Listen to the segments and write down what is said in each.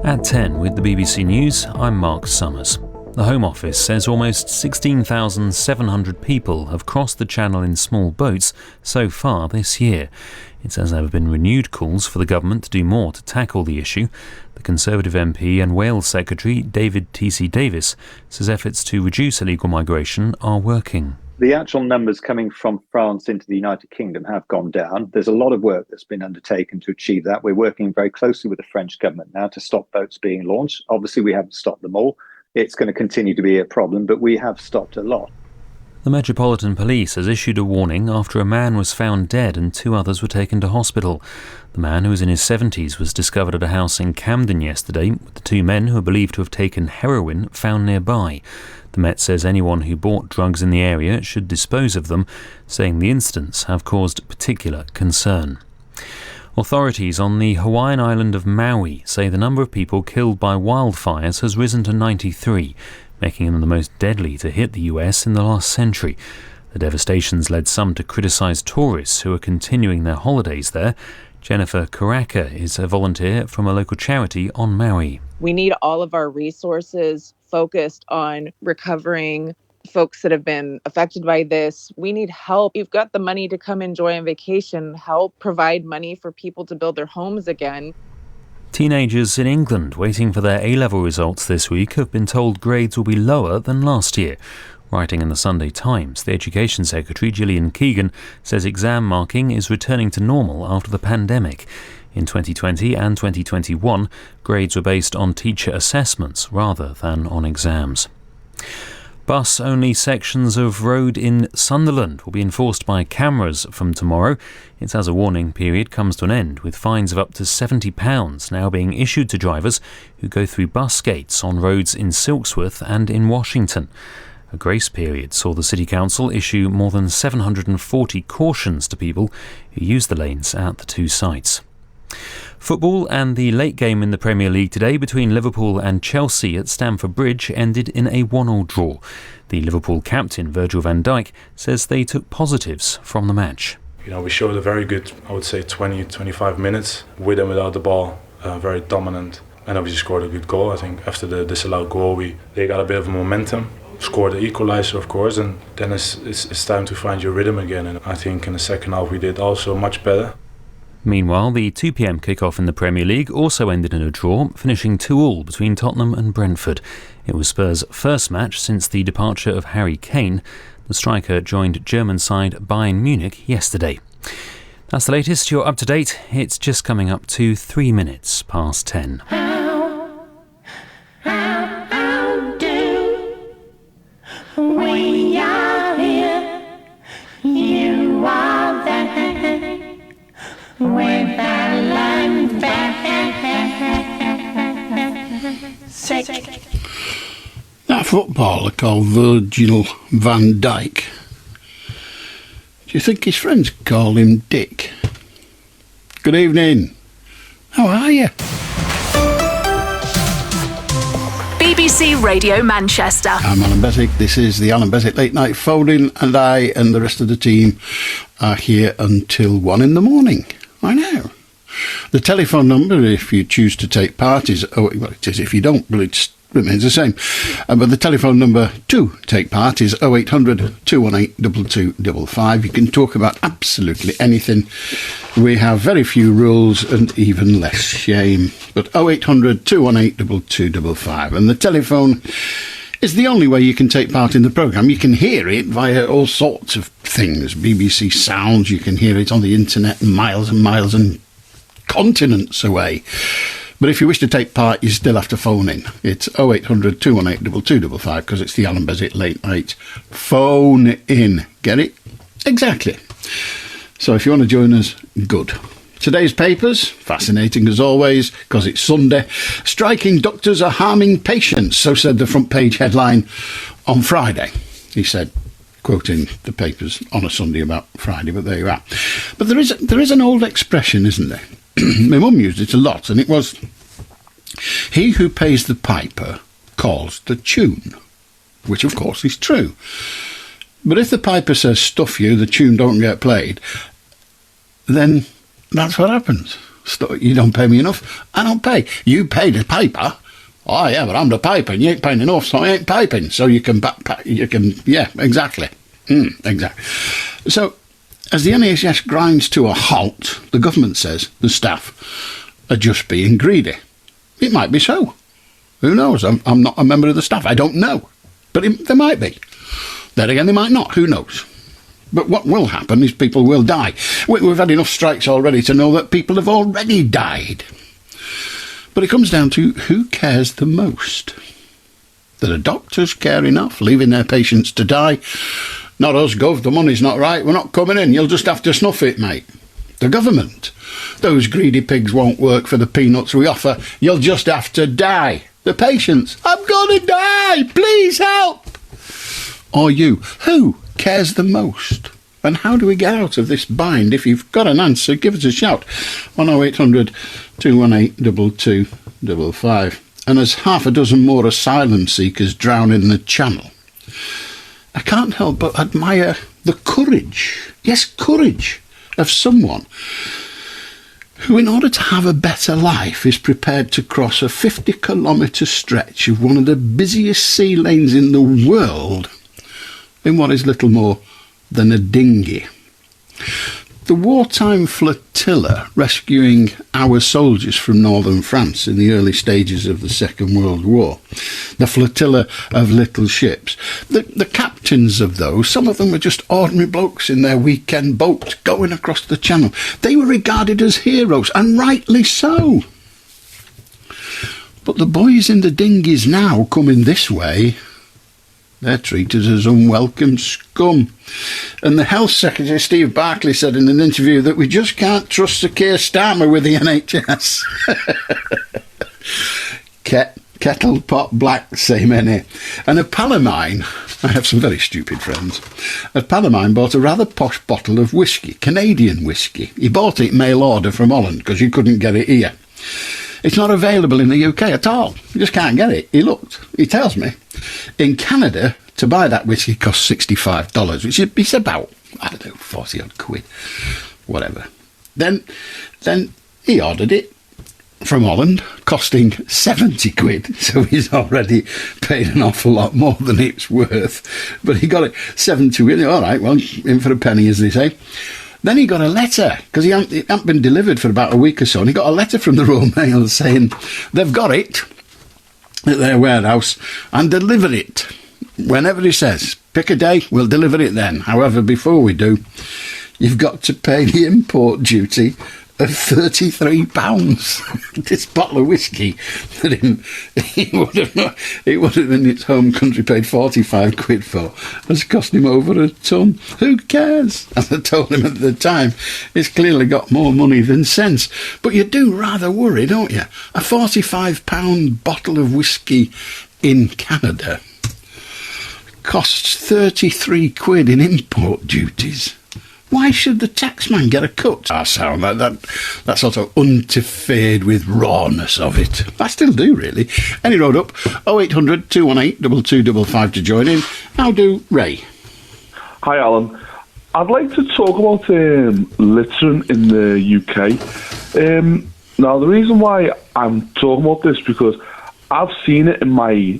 At 10 with the BBC News, I'm Mark Summers. The Home Office says almost 16,700 people have crossed the Channel in small boats so far this year. It says there have been renewed calls for the government to do more to tackle the issue. The Conservative MP and Wales Secretary David T.C. Davis says efforts to reduce illegal migration are working. The actual numbers coming from France into the United Kingdom have gone down. There's a lot of work that's been undertaken to achieve that. We're working very closely with the French government now to stop boats being launched. Obviously, we haven't stopped them all. It's going to continue to be a problem, but we have stopped a lot. The Metropolitan Police has issued a warning after a man was found dead and 2 others were taken to hospital. The man, who was in his 70s, was discovered at a house in Camden yesterday, with the 2 men who are believed to have taken heroin found nearby. The Met says anyone who bought drugs in the area should dispose of them, saying the incidents have caused particular concern. Authorities on the Hawaiian island of Maui say the number of people killed by wildfires has risen to 93, making them the most deadly to hit the US in the last century. The devastation's led some to criticise tourists who are continuing their holidays there. Jennifer Karaka is a volunteer from a local charity on Maui. We need all of our resources focused on recovering folks that have been affected by this. We need help. You've got the money to come enjoy on vacation. Help provide money for people to build their homes again. Teenagers in England waiting for their A-level results this week have been told grades will be lower than last year. Writing in the Sunday Times, the Education Secretary, Gillian Keegan, says exam marking is returning to normal after the pandemic. In 2020 and 2021, grades were based on teacher assessments rather than on exams. Bus-only sections of road in Sunderland will be enforced by cameras from tomorrow. It's as a warning period comes to an end, with fines of up to £70 now being issued to drivers who go through bus gates on roads in Silksworth and in Washington. A grace period saw the City Council issue more than 740 cautions to people who use the lanes at the 2 sites. Football and the late game in the Premier League today between Liverpool and Chelsea at Stamford Bridge ended in a 1-1 draw. The Liverpool captain, Virgil van Dijk, says they took positives from the match. We showed a very good, I would say, 20-25 minutes with and without the ball, very dominant, and obviously scored a good goal. I think after the disallowed goal, they got a bit of momentum, scored the equaliser, of course, and then it's time to find your rhythm again. And I think in the second half we did also much better. Meanwhile, the 2 p.m. kick-off in the Premier League also ended in a draw, finishing 2-2 between Tottenham and Brentford. It was Spurs' first match since the departure of Harry Kane. The striker joined German side Bayern Munich yesterday. That's the latest. You're up to date. It's just coming up to 3 minutes past 10. How do we are here? You are there. With Allan Beswick. That footballer called Virgil van Dijk. Do you think his friends call him Dick? Good evening. How are you? BBC Radio Manchester. I'm Allan Beswick. This is the Allan Beswick Late Night Phone-In, and I and the rest of the team are here until 1 in the morning. I know. The telephone number, if you choose to take part, is... well, it is if you don't, but it remains the same. But the telephone number to take part is 0800 218 2255. You can talk about absolutely anything. We have very few rules and even less shame. But 0800 218 2255. And the telephone is the only way you can take part in the programme. You can hear it via all sorts of things. BBC Sounds, you can hear it on the internet miles and continents away. But if you wish to take part, you still have to phone in. It's 0800 218 2255 because it's the Allan Beswick Late Night Phone In. Get it? Exactly. So if you want to join us, good. Today's papers, fascinating as always, because it's Sunday. Striking doctors are harming patients, so said the front page headline on Friday. He said, quoting the papers on a Sunday about Friday, but there you are. But there is an old expression, isn't there? My mum used it a lot, and it was, he who pays the piper calls the tune, which of course is true. But if the piper says, stuff you, the tune don't get played, then that's what happens. You don't pay me enough, I don't pay. You pay the paper. Oh, yeah, but I'm the paper, and you ain't paying enough, so I ain't piping. So you can yeah, exactly. Exactly. So, as the NHS grinds to a halt, the government says the staff are just being greedy. It might be so. Who knows? I'm not a member of the staff. I don't know. But there might be. Then again, they might not. Who knows? But what will happen is people will die. We've had enough strikes already to know that people have already died. But it comes down to who cares the most. Do the doctors care enough, leaving their patients to die? Not us, Gov, the money's not right, we're not coming in, you'll just have to snuff it, mate. The government. Those greedy pigs won't work for the peanuts we offer, you'll just have to die. The patients, I'm going to die, please help. Or you, who cares the most? And how do we get out of this bind? If you've got an answer, give us a shout on 0800 218 2255. And as half a dozen more asylum seekers drown in the Channel, I can't help but admire the courage, yes, courage, of someone who, in order to have a better life, is prepared to cross a 50-kilometre stretch of one of the busiest sea lanes in the world in what is little more than a dinghy. The wartime flotilla rescuing our soldiers from northern France in the early stages of the Second World War, the flotilla of little ships, the captains of those, some of them were just ordinary blokes in their weekend boat going across the Channel. They were regarded as heroes, and rightly so. But the boys in the dinghies now coming this way, they're treated as unwelcome scum. And the Health Secretary, Steve Barclay, said in an interview that we just can't trust Sir Keir Starmer with the NHS. Kettle pot black, say many. And a pal of mine, I have some very stupid friends, a pal of mine bought a rather posh bottle of whiskey, Canadian whiskey. He bought it mail order from Holland because you couldn't get it here. It's not available in the UK at all. You just can't get it. He looked. He tells me. In Canada, to buy that whiskey costs $65, which is about, I don't know, 40-odd quid. Whatever. Then he ordered it from Holland, costing 70 quid. So he's already paid an awful lot more than it's worth. But he got it 70 quid. All right, well, in for a penny, as they say. Then he got a letter, because it hadn't been delivered for about a week or so, and he got a letter from the Royal Mail saying they've got it at their warehouse and deliver it whenever he says. Pick a day, we'll deliver it then. However, before we do, you've got to pay the import duty of £33. This bottle of whiskey that he would have in its home country paid 45 quid for has cost him over a ton. Who cares? As I told him at the time, it's clearly got more money than sense. But you do rather worry, don't you? A £45 bottle of whiskey in Canada costs 33 quid in import duties. Why should the taxman get a cut? I sound like that sort of untied with rawness of it. I still do, really. Any road up, 0800 218 2255 to join in. How do Ray? Hi, Alan. I'd like to talk about littering in the UK. Now, the reason why I'm talking about this because I've seen it in my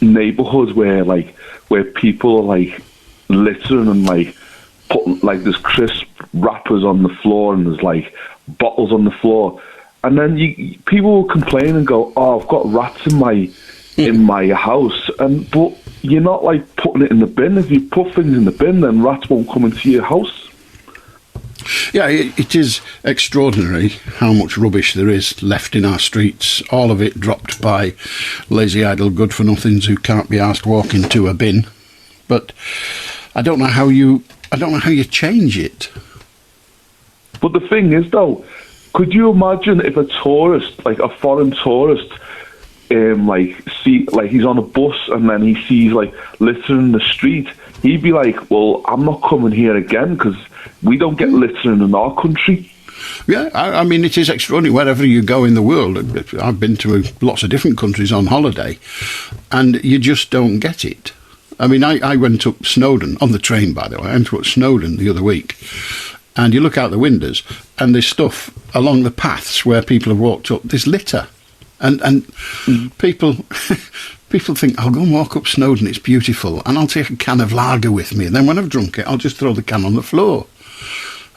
neighbourhood where people are littering and putting there's crisp wrappers on the floor and there's bottles on the floor, and then people will complain and go, "Oh, I've got rats in my house," but you're not putting it in the bin. If you put things in the bin, then rats won't come into your house. Yeah, it is extraordinary how much rubbish there is left in our streets. All of it dropped by lazy, idle, good-for-nothings who can't be asked walk into a bin. But I don't know how you change it. But the thing is, though, could you imagine if a tourist, a foreign tourist, he's on a bus and then he sees littering in the street, he'd be like, "Well, I'm not coming here again because we don't get littering in our country." Yeah, I mean, it is extraordinary wherever you go in the world. I've been to lots of different countries on holiday, and you just don't get it. I mean, I went up Snowdon, on the train, by the way. I went up Snowdon the other week, and you look out the windows, and there's stuff along the paths where people have walked up. There's litter, and people people think, I'll go and walk up Snowdon, it's beautiful, and I'll take a can of lager with me, and then when I've drunk it, I'll just throw the can on the floor.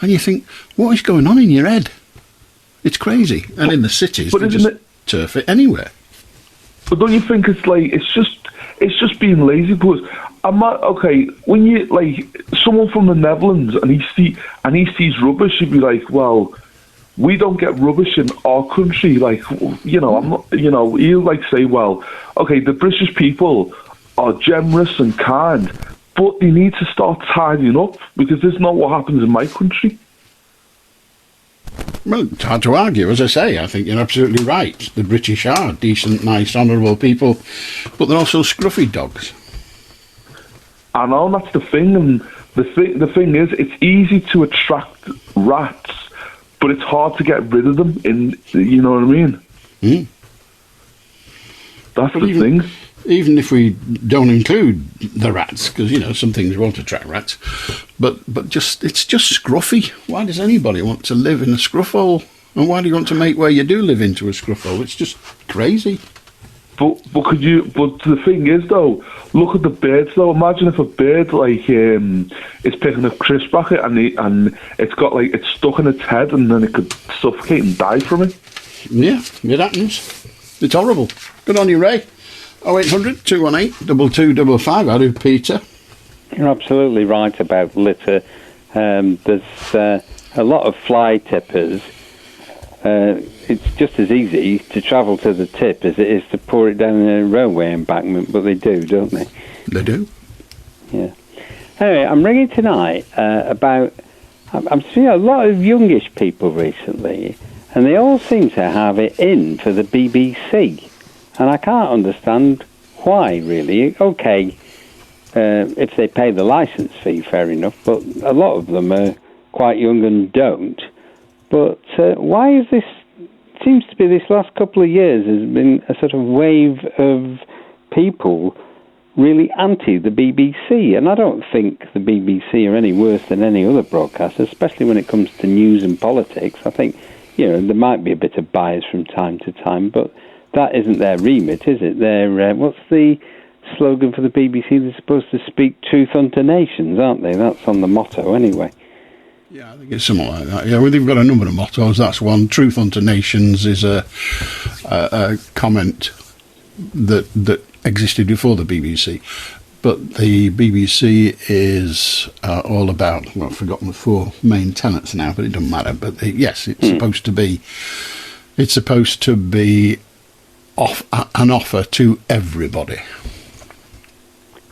And you think, what is going on in your head? It's crazy. And in the cities, they just turf it anywhere. But don't you think it's just being lazy? Because when you someone from the Netherlands and he sees rubbish, he'd be like, well, we don't get rubbish in our country. I'm not. He'll say, well, okay, the British people are generous and kind, but they need to start tidying up because this is not what happens in my country. Well, it's hard to argue. As I say, I think you're absolutely right. The British are decent, nice, honourable people, but they're also scruffy dogs. I know, that's the thing. And the thing is, it's easy to attract rats, but it's hard to get rid of them. You know what I mean? Mm. That's the thing. Even if we don't include the rats, because some things won't attract rats, but it's just scruffy. Why does anybody want to live in a scruff hole? And why do you want to make where you do live into a scruff hole? It's just crazy. But the thing is though, look at the birds though. Imagine if a bird is picking a crisp packet and it's got it's stuck in its head and then it could suffocate and die from it. Yeah, it happens. It's horrible. Good on you, Ray. 0800 218 2255. I do, Peter. You're absolutely right about litter. There's a lot of fly tippers. It's just as easy to travel to the tip as it is to pour it down a railway embankment, but they do, don't they? They do. Yeah. Anyway, I'm ringing tonight about... I'm seeing a lot of youngish people recently, and they all seem to have it in for the BBC. And I can't understand why, really. Okay, if they pay the licence fee, fair enough, but a lot of them are quite young and don't. But why is this... seems to be this last couple of years has been a sort of wave of people really anti the BBC. And I don't think the BBC are any worse than any other broadcaster, especially when it comes to news and politics. I think, there might be a bit of bias from time to time, but... that isn't their remit, is it? What's the slogan for the BBC? They're supposed to speak truth unto nations, aren't they? That's on the motto, anyway. Yeah, I think it's something like that. Yeah, well, they've got a number of mottos. That's one. Truth unto nations is a comment that existed before the BBC. But the BBC is all about... well, I've forgotten the four main tenets now, but it doesn't matter. But yes, it's supposed to be... it's supposed to be... an offer to everybody.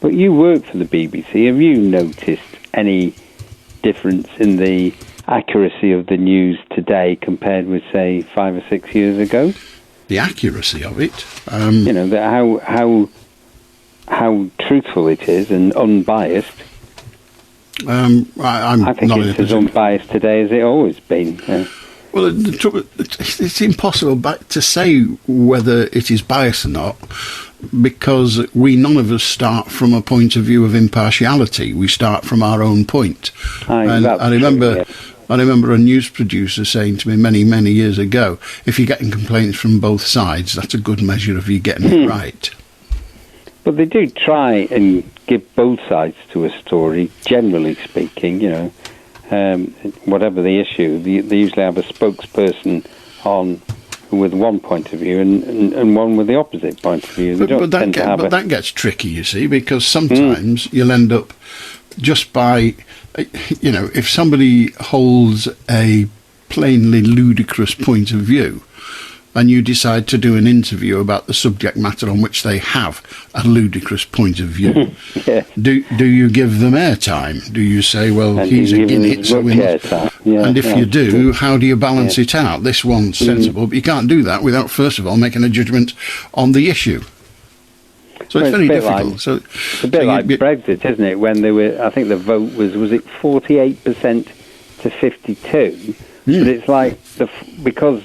But you work for the BBC. Have you noticed any difference in the accuracy of the news today compared with, say, 5 or 6 years ago? The accuracy of it? How truthful it is and unbiased. I think it's as unbiased today as it always been. Well, it's impossible to say whether it is biased or not, because none of us start from a point of view of impartiality. We start from our own point. I remember a news producer saying to me many, many years ago, if you're getting complaints from both sides, that's a good measure of you getting it right. But they do try and give both sides to a story, generally speaking, whatever the issue, they usually have a spokesperson on with one point of view and one with the opposite point of view. But that gets tricky, you see, because sometimes you'll end up just by, if somebody holds a plainly ludicrous point of view, and you decide to do an interview about the subject matter on which they have a ludicrous point of view. Yeah. Do you give them airtime? Do you say, well, he's a guinea, so we must... and if you do, how do you balance it out? This one's sensible, but you can't do that without, first of all, making a judgment on the issue. So it's very difficult. It's a bit like Brexit, isn't it? When they were, I think the vote was it 48% to 52%? But it's like, because...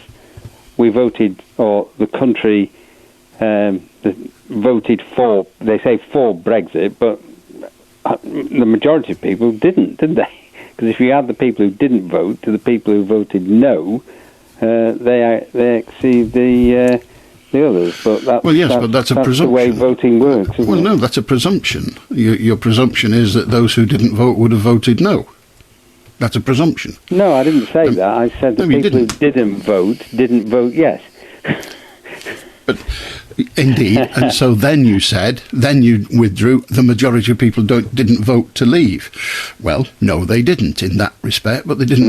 we voted, or the country voted for, they say for Brexit, but the majority of people didn't, did they? Because if you add the people who didn't vote to the people who voted no, they exceed the others. But that's a presumption. The way voting works. Isn't it? No, that's a presumption. Your presumption is that those who didn't vote would have voted no. That's a presumption. No, I didn't say that. I said the people who didn't vote yes. But indeed, and so then you withdrew. The majority of people didn't vote to leave. Well, no, they didn't in that respect, but they didn't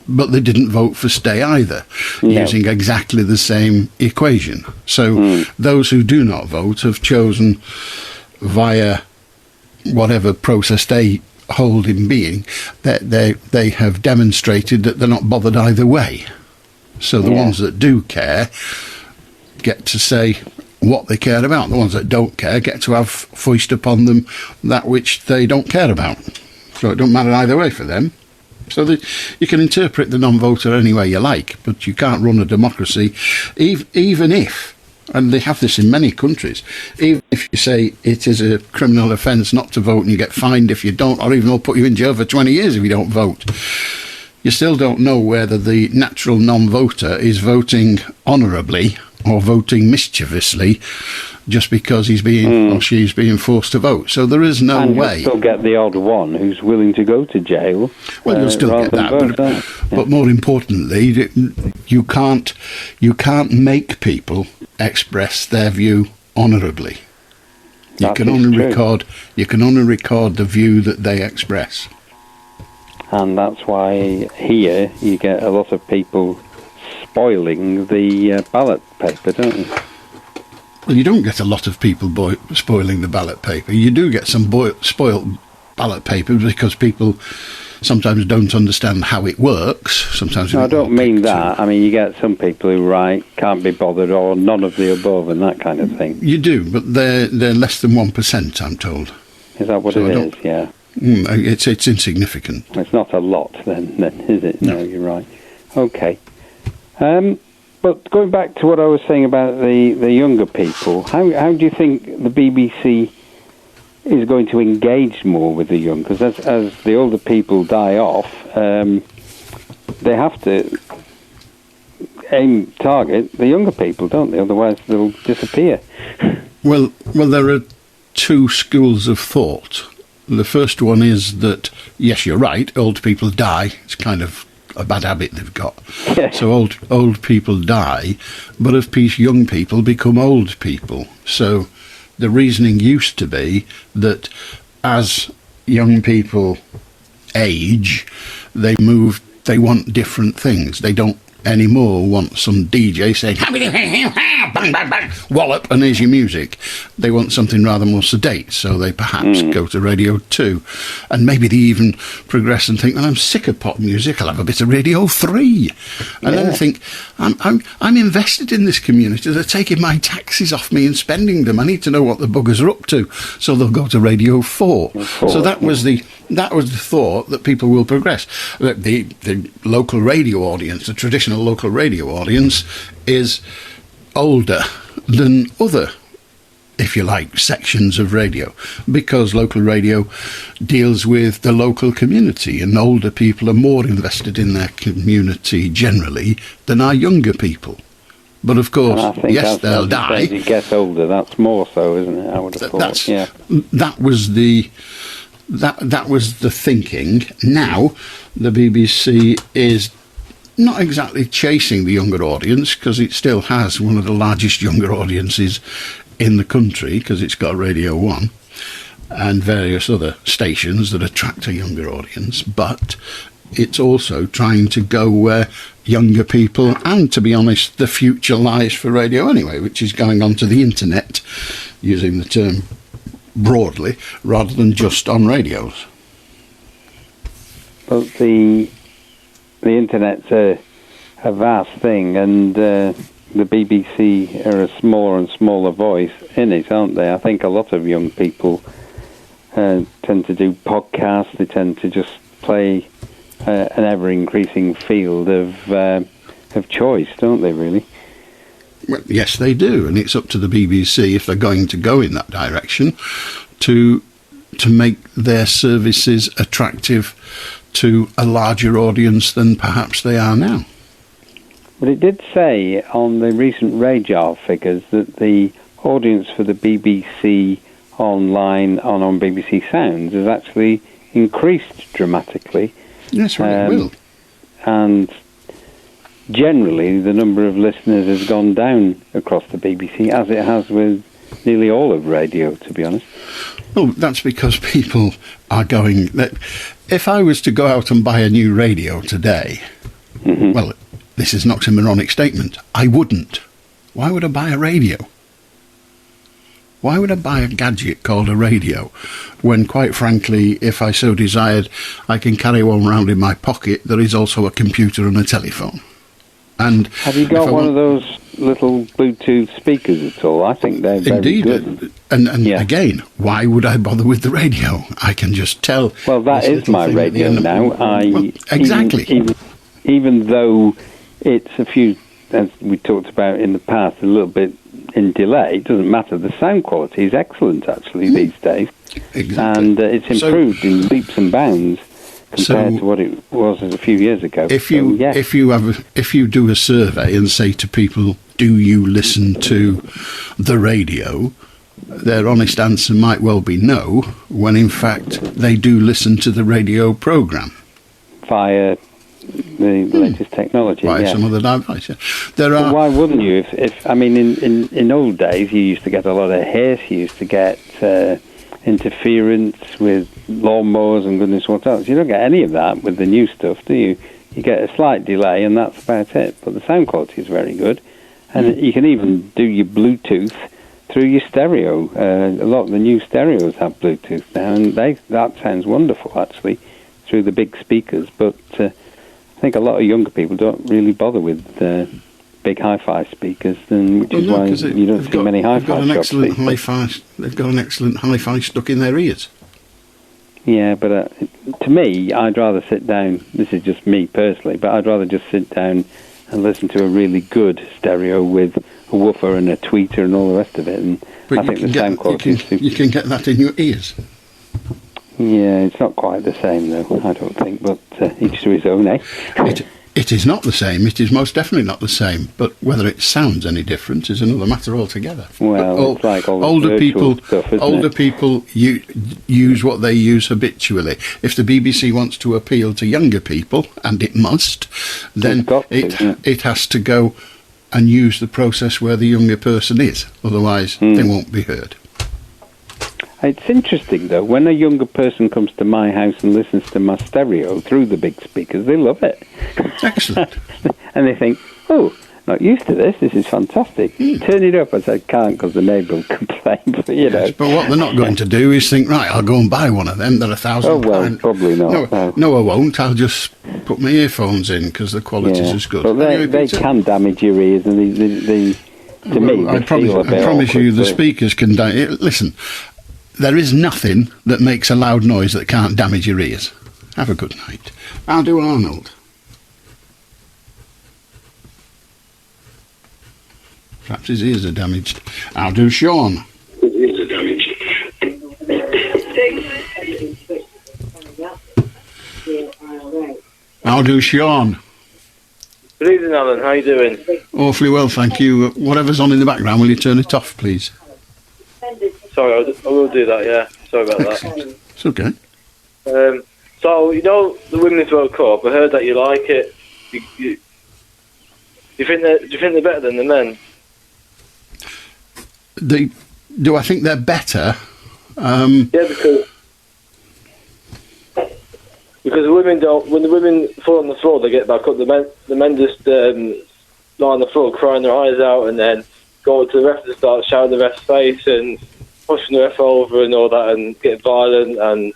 But they didn't vote for stay either, using exactly the same equation. So those who do not vote have chosen via whatever process they hold in being that they have demonstrated that they're not bothered either way. So the ones that do care get to say what they care about. The ones that don't care get to have foist upon them that which they don't care about. So it don't matter either way for them. So you can interpret the non-voter any way you like, but you can't run a democracy, even if, and they have this in many countries, even if you say it is a criminal offence not to vote and you get fined if you don't, or even they'll put you in jail for 20 years if you don't vote, you still don't know whether the natural non-voter is voting honourably or voting mischievously just because he's being or she's being forced to vote. So there is no way. You'll still get the odd one who's willing to go to jail. Well, you'll still get that, but more importantly, you can't make people express their view honourably. You can only record the view that they express. And that's why here you get a lot of people spoiling the ballot paper, don't you? Well, you don't get a lot of people spoiling the ballot paper. You do get some spoiled ballot paper because people sometimes don't understand how it works. Sometimes I don't mean that. I mean, you get some people who write, can't be bothered, or none of the above, and that kind of thing. You do, but they're less than 1%, I'm told. Is that what it is? Yeah. It's insignificant. It's not a lot, then is it? No, you're right. Okay. But going back to what I was saying about the younger people, how do you think the BBC is going to engage more with the young? Because as the older people die off, they have to target the younger people, don't they? Otherwise they'll disappear. Well, there are two schools of thought. The first one is that, yes, you're right, old people die. It's kind of a bad habit they've got. So old people die, but of peace young people become old people. So the reasoning used to be that as young people age, they want different things. They don't anymore want some DJ saying bang, bang, bang, wallop, and here's your music. They want something rather more sedate, so they perhaps go to Radio 2. And maybe they even progress and think, well, I'm sick of pop music, I'll have a bit of Radio 3. And then they think, I'm invested in this community, they're taking my taxes off me and spending them, I need to know what the buggers are up to. So they'll go to Radio 4. So that was the thought that people will progress. The local radio audience, the traditional local radio audience, is older than other, if you like, sections of radio, because local radio deals with the local community, and older people are more invested in their community generally than our younger people. But of course, yes, they'll die. As you get older, that's more so, isn't it? I would have thought. That was the thinking. Now, the BBC is not exactly chasing the younger audience, because it still has one of the largest younger audiences in the country, because it's got Radio 1 and various other stations that attract a younger audience, but it's also trying to go where younger people, and to be honest, the future lies for radio anyway, which is going onto the internet, using the term broadly, rather than just on radios. But the internet's a vast thing, and the BBC are a smaller and smaller voice in it, aren't they? I think a lot of young people tend to do podcasts. They tend to just play an ever-increasing field of choice, don't they, really? Well, yes, they do, and it's up to the BBC, if they're going to go in that direction, to make their services attractive to a larger audience than perhaps they are now. But it did say on the recent radar figures that the audience for the BBC online on BBC Sounds has actually increased dramatically. Yes, well, it will. And generally, the number of listeners has gone down across the BBC, as it has with nearly all of radio, to be honest. Well, that's because people are going... If I was to go out and buy a new radio today, well, this is not a moronic statement, I wouldn't. Why would I buy a radio? Why would I buy a gadget called a radio when, quite frankly, if I so desired, I can carry one round in my pocket? There is also a computer and a telephone. And have you got one of those little Bluetooth speakers at all? I think they're very good. And again, why would I bother with the radio? I can just tell. Well, that is my radio now. Exactly. Even though it's a few, as we talked about in the past, a little bit in delay, it doesn't matter. The sound quality is excellent, actually, these days. Exactly. And it's improved in leaps and bounds compared to what it was a few years ago. If you do a survey and say to people, do you listen to the radio, their honest answer might well be no, when in fact they do listen to the radio programme. Via the latest technology. Via some other device, But why wouldn't you? If I mean, in old days, you used to get a lot of hiss, you used to get interference with lawnmowers and goodness what else. You don't get any of that with the new stuff, do you? You get a slight delay and that's about it. But the sound quality is very good. And you can even do your Bluetooth through your stereo. A lot of the new stereos have Bluetooth now, and that sounds wonderful, actually, through the big speakers. But I think a lot of younger people don't really bother with big hi-fi speakers, which is why you don't see many hi-fi shops. They've got an excellent hi-fi stuck in their ears. Yeah, but to me, I'd rather sit down, this is just me personally, but I'd rather just sit down and listen to a really good stereo with a woofer and a tweeter and all the rest of it. And I think the sound quality is super. You can get that in your ears. Yeah, it's not quite the same, though, I don't think, but each to his own, eh? It is not the same. It is most definitely not the same. But whether it sounds any different is another matter altogether. Well, it's like all older people, stuff, older people use what they use habitually. If the BBC wants to appeal to younger people, and it must, then it has to go and use the process where the younger person is. Otherwise, they won't be heard. It's interesting, though, when a younger person comes to my house and listens to my stereo through the big speakers, they love it. Excellent. And they think, oh, not used to this is fantastic. Turn it up. I said, can't because the neighbour will complain, but you know. But what they're not going to do is think, right, I'll go and buy one of them. They're £1,000. Oh, well, probably not. No, I won't. I'll just put my earphones in because the quality's as good. But they can damage your ears, and to me, I promise you the speakers can listen. There is nothing that makes a loud noise that can't damage your ears. Have a good night. I'll do Arnold. Perhaps his ears are damaged. I'll do Sean. His ears are damaged. I'll do Sean. Good evening, Alan. How are you doing? Awfully well, thank you. Whatever's on in the background, will you turn it off, please? Sorry, I will do that, yeah. Sorry about that. It's okay. So, you know, the Women's World Cup, I heard that you like it. Do you think they're better than the men? Do I think they're better? Yeah, because the women don't. When the women fall on the floor, they get back up. The men just lie on the floor, crying their eyes out, and then go to the ref and start shouting the ref's face and pushing the ref over and all that, and get violent and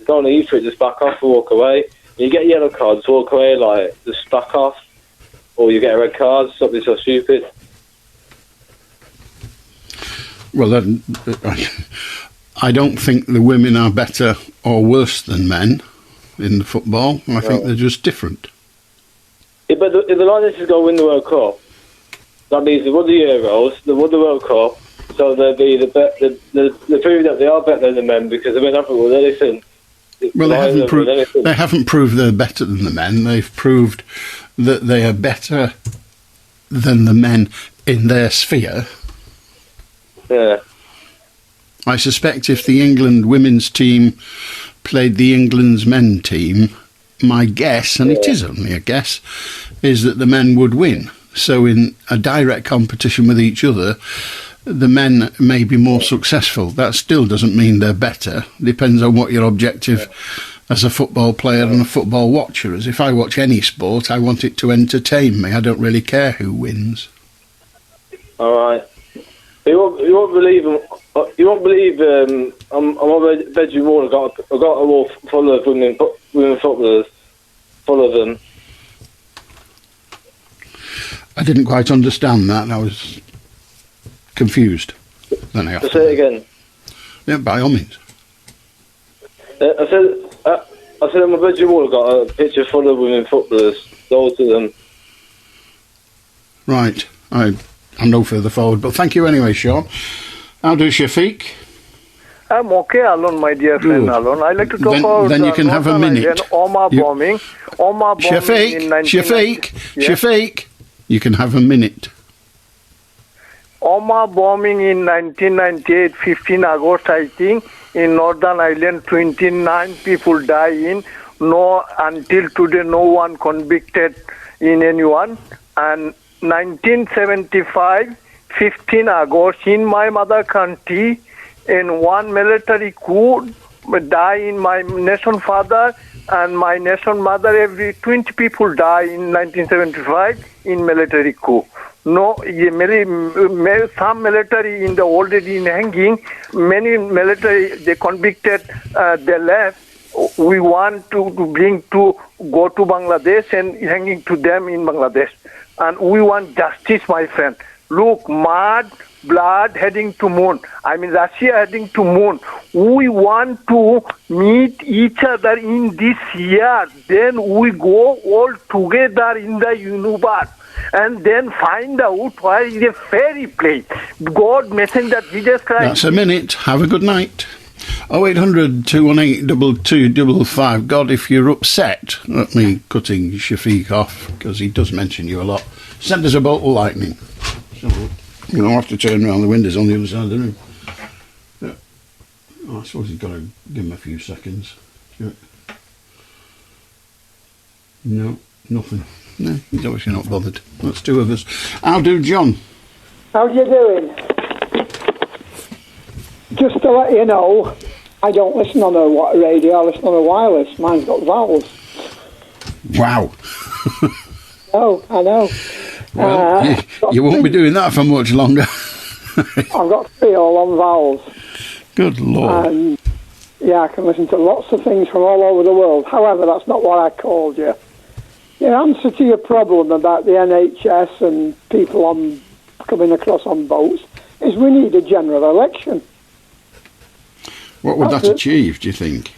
don't want to eat for it. Just back off and walk away. You get yellow cards, walk away, like just back off, or you get a red card. Something so stupid. Well, I don't think the women are better or worse than men in the football. I think they're just different. Yeah, but if the Lions is going to win the World Cup, that means they won the Euros, they won the World Cup, so they'll be the prove that they are better than the men because the men haven't won anything. Well, they haven't proved they're better than the men. They've proved that they are better than the men in their sphere. Yeah. I suspect if the England women's team played the England's men team, my guess, and it is only a guess, is that the men would win. So in a direct competition with each other, the men may be more successful. That still doesn't mean they're better. Depends on what your objective as a football player and a football watcher is. If I watch any sport, I want it to entertain me. I don't really care who wins. All right. You won't believe. I'm on a bedroom wall. I've got a wall full of women footballers, full of them. I didn't quite understand that. I was confused. Then I say it again. Yeah, by all means. I said on my bedroom wall. I've got a picture full of women footballers. Loads of them. Right. I'm no further forward, but thank you anyway, Sean. How do Shafiq? I'm okay, Allan, my dear friend Allan. I'd like to talk about... Then you can have a minute. Omar bombing. Shafiq, you can have a minute. Omar bombing in 1998, 15 August, I think, in Northern Ireland, 29 people died. Until today, no one convicted in anyone. And 1975, 15 August, in my mother country, in one military coup, die in my nation father and my nation mother. Every 20 people die in 1975 in military coup. No, some military in the already in hanging. Many military they convicted. They left. We want to bring to go to Bangladesh and hanging to them in Bangladesh. And we want justice, my friend. Look, mud, blood heading to moon. I mean, Russia heading to moon. We want to meet each other in this year. Then we go all together in the universe. And then find out where is a fairy place. God, messenger, Jesus Christ. That's a minute. Have a good night. 0800 218 2255. God, if you're upset at me cutting Shafiq off, because he does mention you a lot, send us a bolt of lightning. So, you don't have to turn around the windows on the other side of the room. Yeah. Oh, I suppose he's got to give him a few seconds. Yeah. No, nothing. No, he's obviously not bothered. That's two of us. How do John? How you doing? Just to let you know, I don't listen on a radio, I listen on a wireless. Mine's got vowels. Wow. Oh, I know. Well, you won't be doing that for much longer. I've got 3 all on vowels. Good Lord. Yeah, I can listen to lots of things from all over the world. However, that's not what I called you. Your answer to your problem about the NHS and people coming across on boats is we need a general election. What would that achieve, do you think?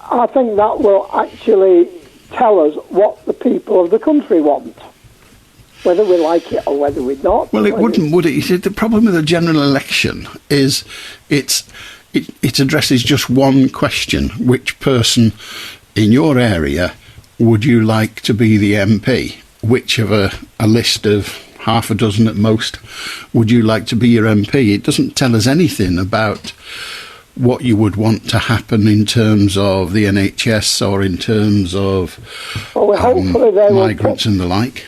I think that will actually tell us what the people of the country want, whether we like it or whether we don't. Well, it wouldn't, would it? You see, the problem with a general election is it addresses just one question. Which person in your area would you like to be the MP? Which of a list of half a dozen at most would you like to be your MP? It doesn't tell us anything about what you would want to happen in terms of the NHS or in terms of migrants and the like.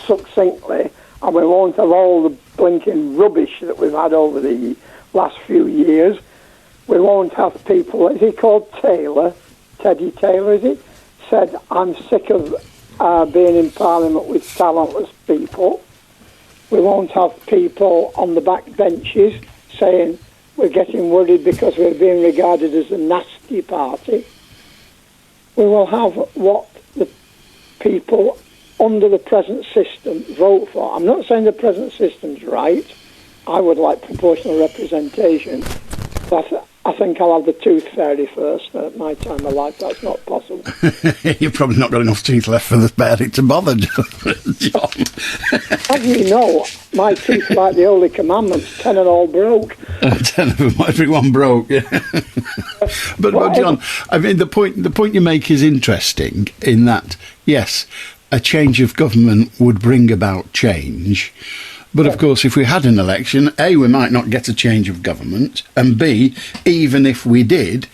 Succinctly, and we won't have all the blinking rubbish that we've had over the last few years. We won't have people, is he called Taylor? Teddy Taylor, is it? Said, I'm sick of being in Parliament with talentless people. We won't have people on the back benches saying we're getting worried because we're being regarded as a nasty party. We will have what the people under the present system vote for. I'm not saying the present system's right. I would like proportional representation. But I think I'll have the tooth fairy first. At my time of life, that's not possible. You've probably not got enough teeth left for the fairy to bother, John. As you know, my teeth, like the Holy Commandments, 10 and all broke. 10 of them, everyone broke, yeah. But John, I mean, the point you make is interesting in that, yes, a change of government would bring about change. But of course, if we had an election, A, we might not get a change of government, and B, even if we did,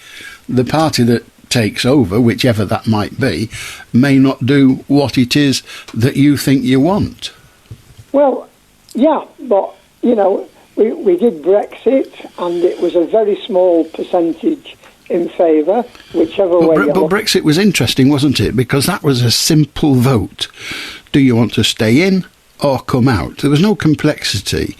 the party that takes over, whichever that might be, may not do what it is that you think you want. Well, yeah, but, you know, we did Brexit, and it was a very small percentage in favour, whichever way you look. But Brexit was interesting, wasn't it? Because that was a simple vote. Do you want to stay in or come out? There was no complexity.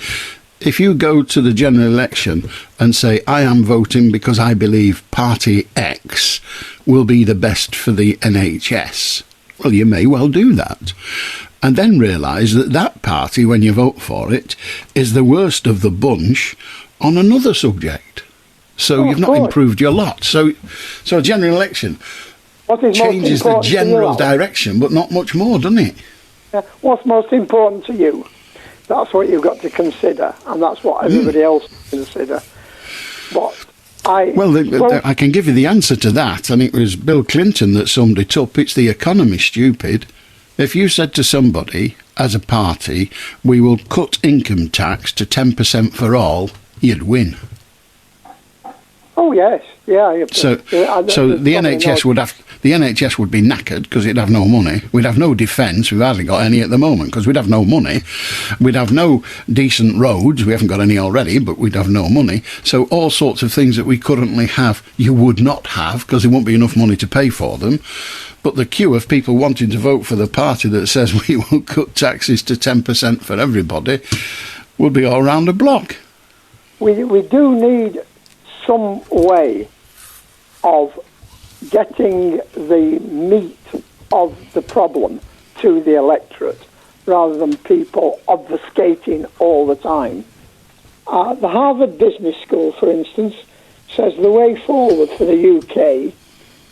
If you go to the general election and say, I am voting because I believe party X will be the best for the NHS, well, you may well do that. And then realise that that party, when you vote for it, is the worst of the bunch on another subject. So you've not improved your lot. So a general election changes the general direction, but not much more, doesn't it? What's most important to you? That's what you've got to consider, and that's what everybody else consider. But I can give you the answer to that, and it was Bill Clinton that summed it up. It's the economy, stupid. If you said to somebody, as a party, we will cut income tax to 10% for all, you'd win. Oh yes, yeah. So the NHS would be knackered because it'd have no money. We'd have no defence. We've hardly got any at the moment because we'd have no money. We'd have no decent roads. We haven't got any already, but we'd have no money. So all sorts of things that we currently have, you would not have because there won't be enough money to pay for them. But the queue of people wanting to vote for the party that says we will cut taxes to 10% for everybody would be all round the block. We do need some way of getting the meat of the problem to the electorate rather than people obfuscating all the time. The Harvard Business School, for instance, says the way forward for the UK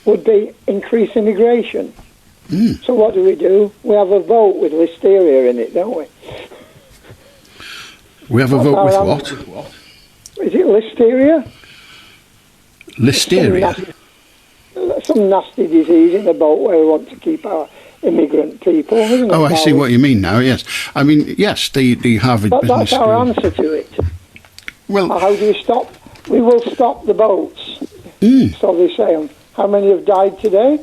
would be increase immigration. So what do? We have a vote with listeria in it, don't we? We have a vote with what? Is it listeria? Listeria? Some nasty disease in the boat where we want to keep our immigrant people, isn't it? Oh, I see what you mean now, yes. I mean, yes, the Harvard Business School. That's our answer to it. Well, how do you stop? We will stop the boats. So they say. How many have died today?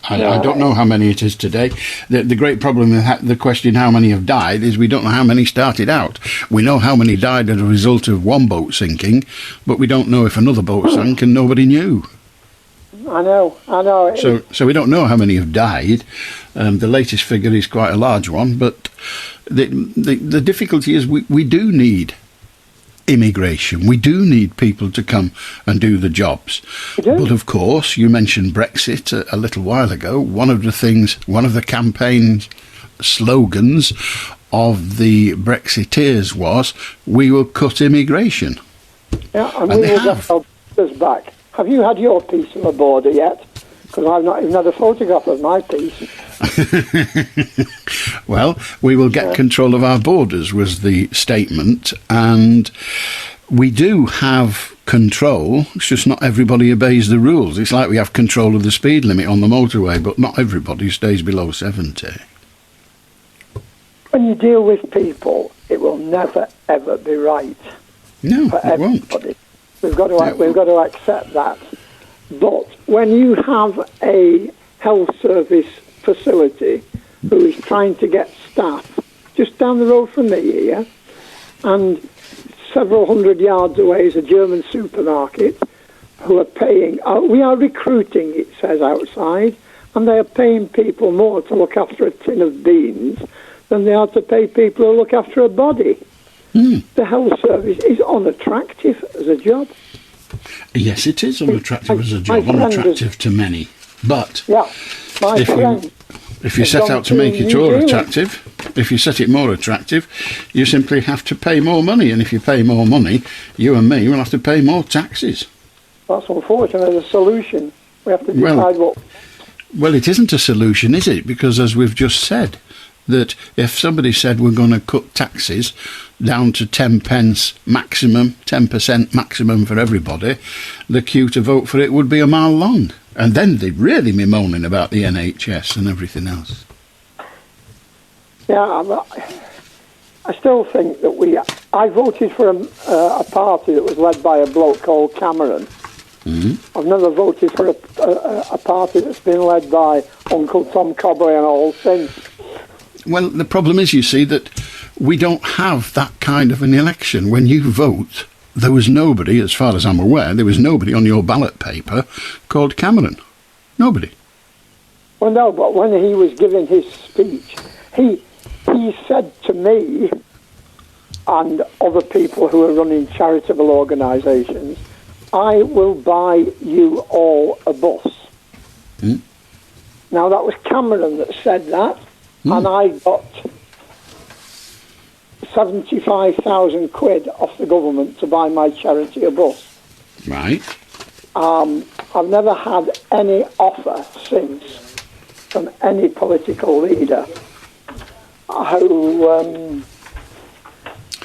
I don't know how many it is today. The great problem with the question how many have died is we don't know how many started out. We know how many died as a result of one boat sinking, but we don't know if another boat sank and nobody knew. I know. So we don't know how many have died. The latest figure is quite a large one, but the difficulty is we do need immigration. We do need people to come and do the jobs. But of course, you mentioned Brexit a little while ago. One of the campaign slogans of the Brexiteers was, we will cut immigration. Yeah, and we will get our borders back. Have you had your piece of the border yet? Because I've not even had a photograph of my piece. Well, we will get control of our borders was the statement, and we do have control. It's just not everybody obeys the rules. It's like we have control of the speed limit on the motorway, but not everybody stays below 70. When you deal with people, it will never, ever be right. No, for it everybody. won't. We've got to accept that. But when you have a health service facility who is trying to get staff just down the road from me here, and several hundred yards away is a German supermarket who are paying, we are recruiting, it says outside, and they are paying people more to look after a tin of beans than they are to pay people who look after a body. The health service is unattractive as a job. Yes, it is unattractive as a job, unattractive to many. But if you set out to make it more attractive, you simply have to pay more money. And if you pay more money, you and me will have to pay more taxes. That's unfortunately the solution. We have to decide what... Well, it isn't a solution, is it? Because as we've just said, that if somebody said we're going to cut taxes down to 10 pence maximum, 10% maximum for everybody, the queue to vote for it would be a mile long. And then they'd really be moaning about the NHS and everything else. Yeah, I still think that I voted for a party that was led by a bloke called Cameron. Mm-hmm. I've never voted for a party that's been led by Uncle Tom Cobley and all since. Well, the problem is, you see, that we don't have that kind of an election. When you vote, there was nobody, as far as I'm aware, there was nobody on your ballot paper called Cameron. Nobody. Well, no, but when he was giving his speech, he said to me and other people who are running charitable organisations, I will buy you all a bus. Mm. Now, that was Cameron that said that, and I got 75,000 quid off the government to buy my charity a bus. Right. I've never had any offer since from any political leader who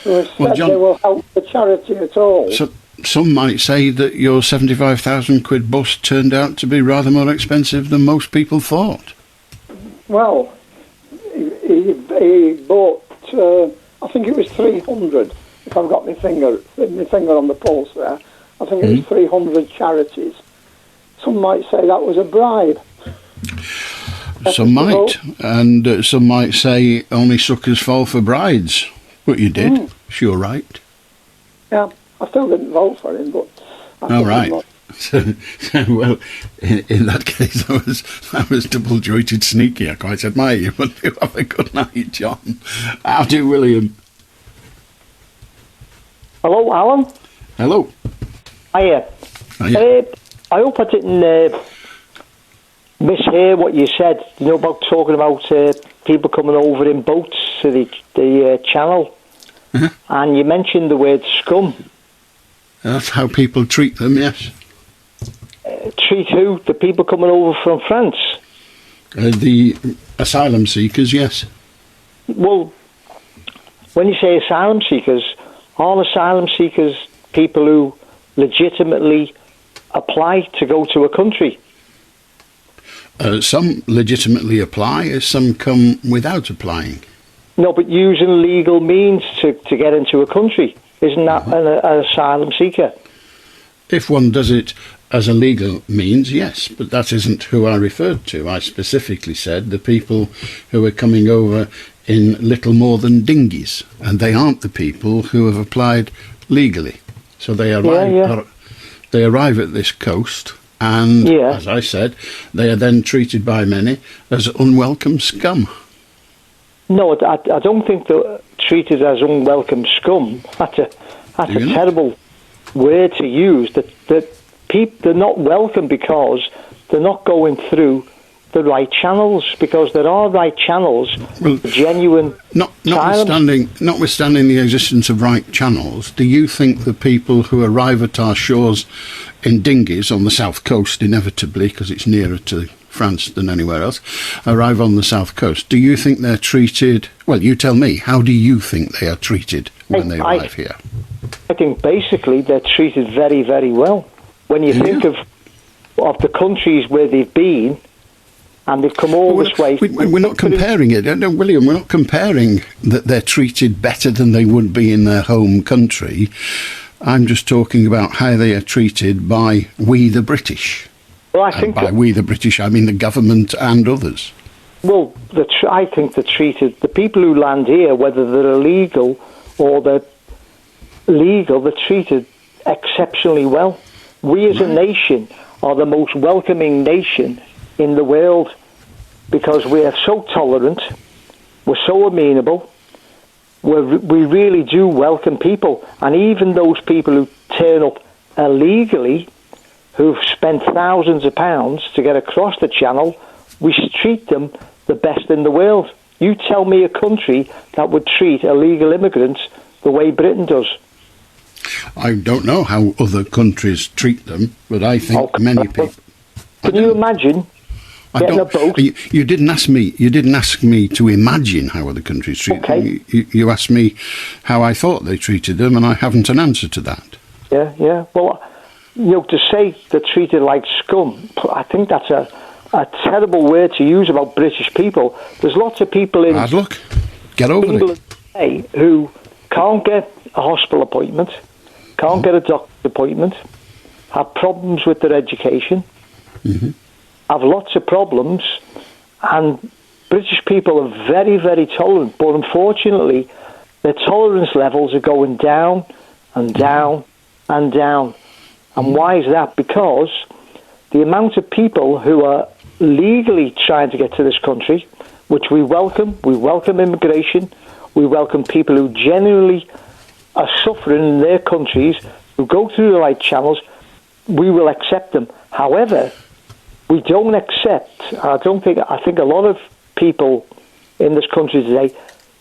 has said they will help the charity at all. So some might say that your 75,000 quid bus turned out to be rather more expensive than most people thought. Well, he bought, I think it was 300, if I've got my finger on the pulse there. I think it was 300 charities. Some might say that was a bribe. Some might, and some might say only suckers fall for brides. But you did, sure, right? Yeah, I still didn't vote for him, but... Right. Well, in that case, that was double-jointed sneaky. I quite admire you, but you have a good night, John. How do, William? Hello, Alan. Hello. Hiya. I hope I didn't mishear what you said, about talking about people coming over in boats to the channel. Uh-huh. And you mentioned the word scum. That's how people treat them, yes. Treat who? The people coming over from France? The asylum seekers, yes. Well, when you say asylum seekers, are asylum seekers people who legitimately apply to go to a country? Some legitimately apply, some come without applying. No, but using legal means to get into a country. Isn't that an asylum seeker? If one does it as a legal means, yes, but that isn't who I referred to. I specifically said the people who are coming over in little more than dinghies, and they aren't the people who have applied legally. So they arrive at this coast, and, as I said, they are then treated by many as unwelcome scum. No, I don't think they're treated as unwelcome scum. That's a terrible word to use. That people, they're not welcome because they're not going through the right channels, because there are right channels, genuine notwithstanding the existence of right channels, do you think the people who arrive at our shores in dinghies on the south coast, inevitably, because it's nearer to France than anywhere else, arrive on the south coast, do you think they're treated, well, you tell me, how do you think they are treated when they arrive here? I think basically they're treated very, very well. When you think of the countries where they've been, and they've come all this way. We're not comparing it. No, William, we're not comparing that they're treated better than they would be in their home country. I'm just talking about how they are treated by we the British. Well, I think by we the British, I mean the government and others. Well, I think they're treated, the people who land here, whether they're illegal or they're legal, they're treated exceptionally well. We as a nation are the most welcoming nation in the world, because we are so tolerant, we're so amenable, we really do welcome people. And even those people who turn up illegally, who've spent thousands of pounds to get across the channel, we treat them the best in the world. You tell me a country that would treat illegal immigrants the way Britain does. I don't know how other countries treat them, but I think many people... Can you imagine get in a boat. You didn't ask me. You didn't ask me to imagine how other countries treat them. You asked me how I thought they treated them, and I haven't an answer to that. Yeah. Well, to say they're treated like scum, I think that's a terrible word to use about British people. There's lots of people in Bad luck. Get over England today who can't get a hospital appointment, can't get a doctor's appointment, have problems with their education, have lots of problems, and British people are very, very tolerant, but unfortunately their tolerance levels are going down and down and down. And why is that? Because the amount of people who are legally trying to get to this country, which we welcome immigration, we welcome people who genuinely are suffering in their countries, who go through the right channels, we will accept them. However, we don't accept, I think a lot of people in this country today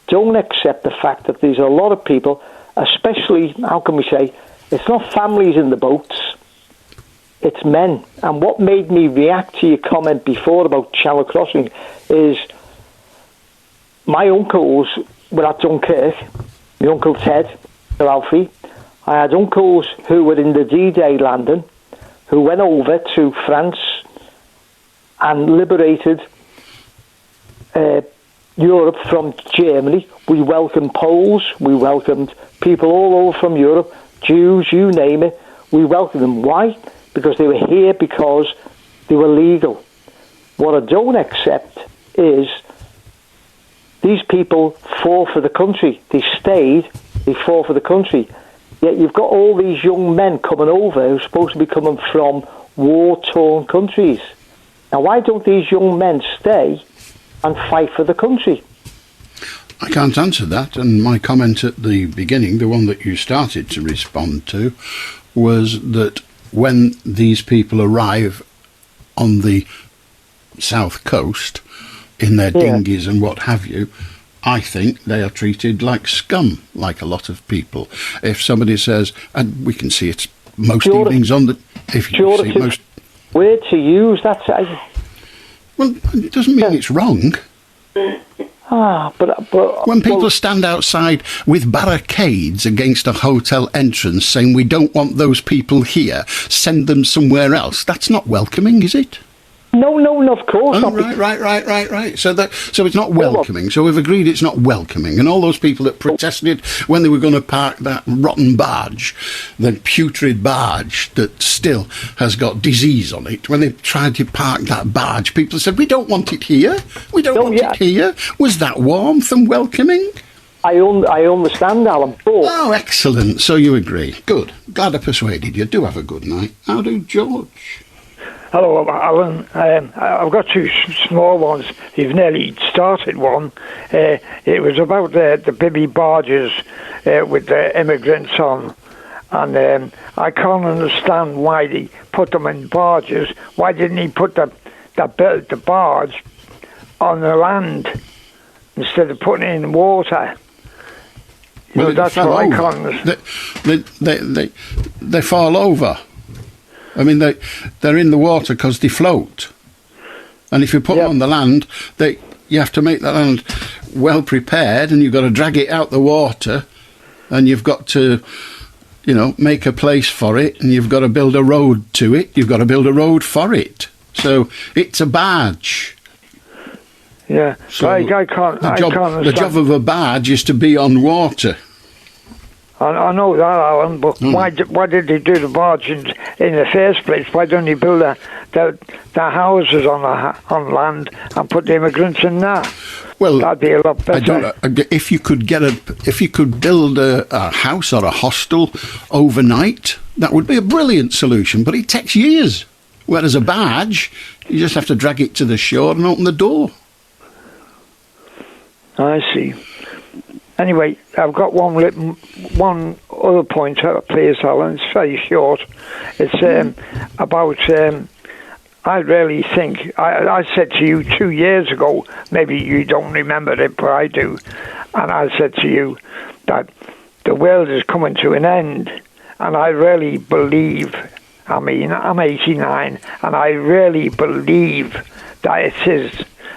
don't accept the fact that there's a lot of people, especially, how can we say, it's not families in the boats, it's men. And what made me react to your comment before about Channel Crossing is my uncles were at Dunkirk, my Uncle Ted, Sir Alfie. I had uncles who were in the D-Day landing, who went over to France and liberated Europe from Germany. We welcomed Poles, we welcomed people all over from Europe, Jews, you name it. We welcomed them. Why? Because they were here because they were legal. What I don't accept is these people fought for the country. They stayed, they fought for the country. Yet you've got all these young men coming over who are supposed to be coming from war-torn countries. Now, why don't these young men stay and fight for the country? I can't answer that, and my comment at the beginning, the one that you started to respond to, was that when these people arrive on the south coast in their dinghies and what have you, I think they are treated like scum, like a lot of people. If somebody says, and we can see it most evenings on the... If you see most... Where to use that? Well, it doesn't mean it's wrong. But when people stand outside with barricades against a hotel entrance saying we don't want those people here, send them somewhere else, that's not welcoming, is it? No, of course not. Right. So it's not welcoming. So we've agreed it's not welcoming. And all those people that protested when they were going to park that rotten barge, the putrid barge that still has got disease on it, when they tried to park that barge, people said, we don't want it here. We don't want it here. Was that warmth and welcoming? I understand, Alan. But... Oh, excellent. So you agree. Good. Glad I persuaded you. Do have a good night. How do George? Hello, Alan. I've got two small ones. You've nearly started one. It was about the bibby barges with the immigrants on. And I can't understand why they put them in barges. Why didn't he put the barge on the land instead of putting it in water? Well, that's what I can't understand. They fall over. I mean, they're in the water because they float. And if you put them on the land, you have to make the land well prepared, and you've got to drag it out the water, and you've got to, make a place for it, and you've got to build a road to it. You've got to build a road for it. So it's a barge. Yeah, so I can't understand. The job of a barge is to be on water. I know that, Alan, but why did they do the barge in the first place? Why don't they build the houses on land and put the immigrants in there? Well, that'd be a lot better. If you could build a house or a hostel overnight, that would be a brilliant solution. But it takes years. Whereas a barge, you just have to drag it to the shore and open the door. I see. Anyway, I've got one other point, please, Alan. It's very short. It's about... I really think... I said to you 2 years ago, maybe you don't remember it, but I do, and I said to you that the world is coming to an end, and I really believe... I'm 89, and I really believe that it is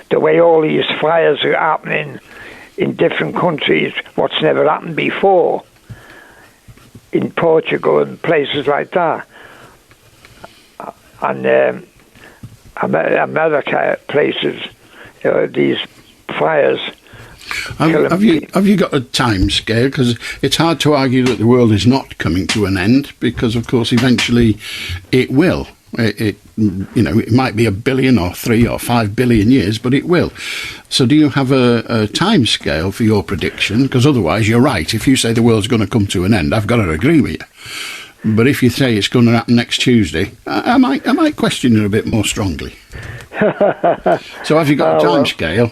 the way all these fires are happening in different countries, what's never happened before in Portugal and places like that. And America places, these fires. Have you got a time scale? Because it's hard to argue that the world is not coming to an end, because of course eventually it will. It might be 1 billion or 3 or 5 billion years, but it will. So do you have a time scale for your prediction? Because otherwise you're right. If you say the world's going to come to an end, I've got to agree with you. But if you say it's going to happen next Tuesday, I might question you a bit more strongly. So have you got a time scale?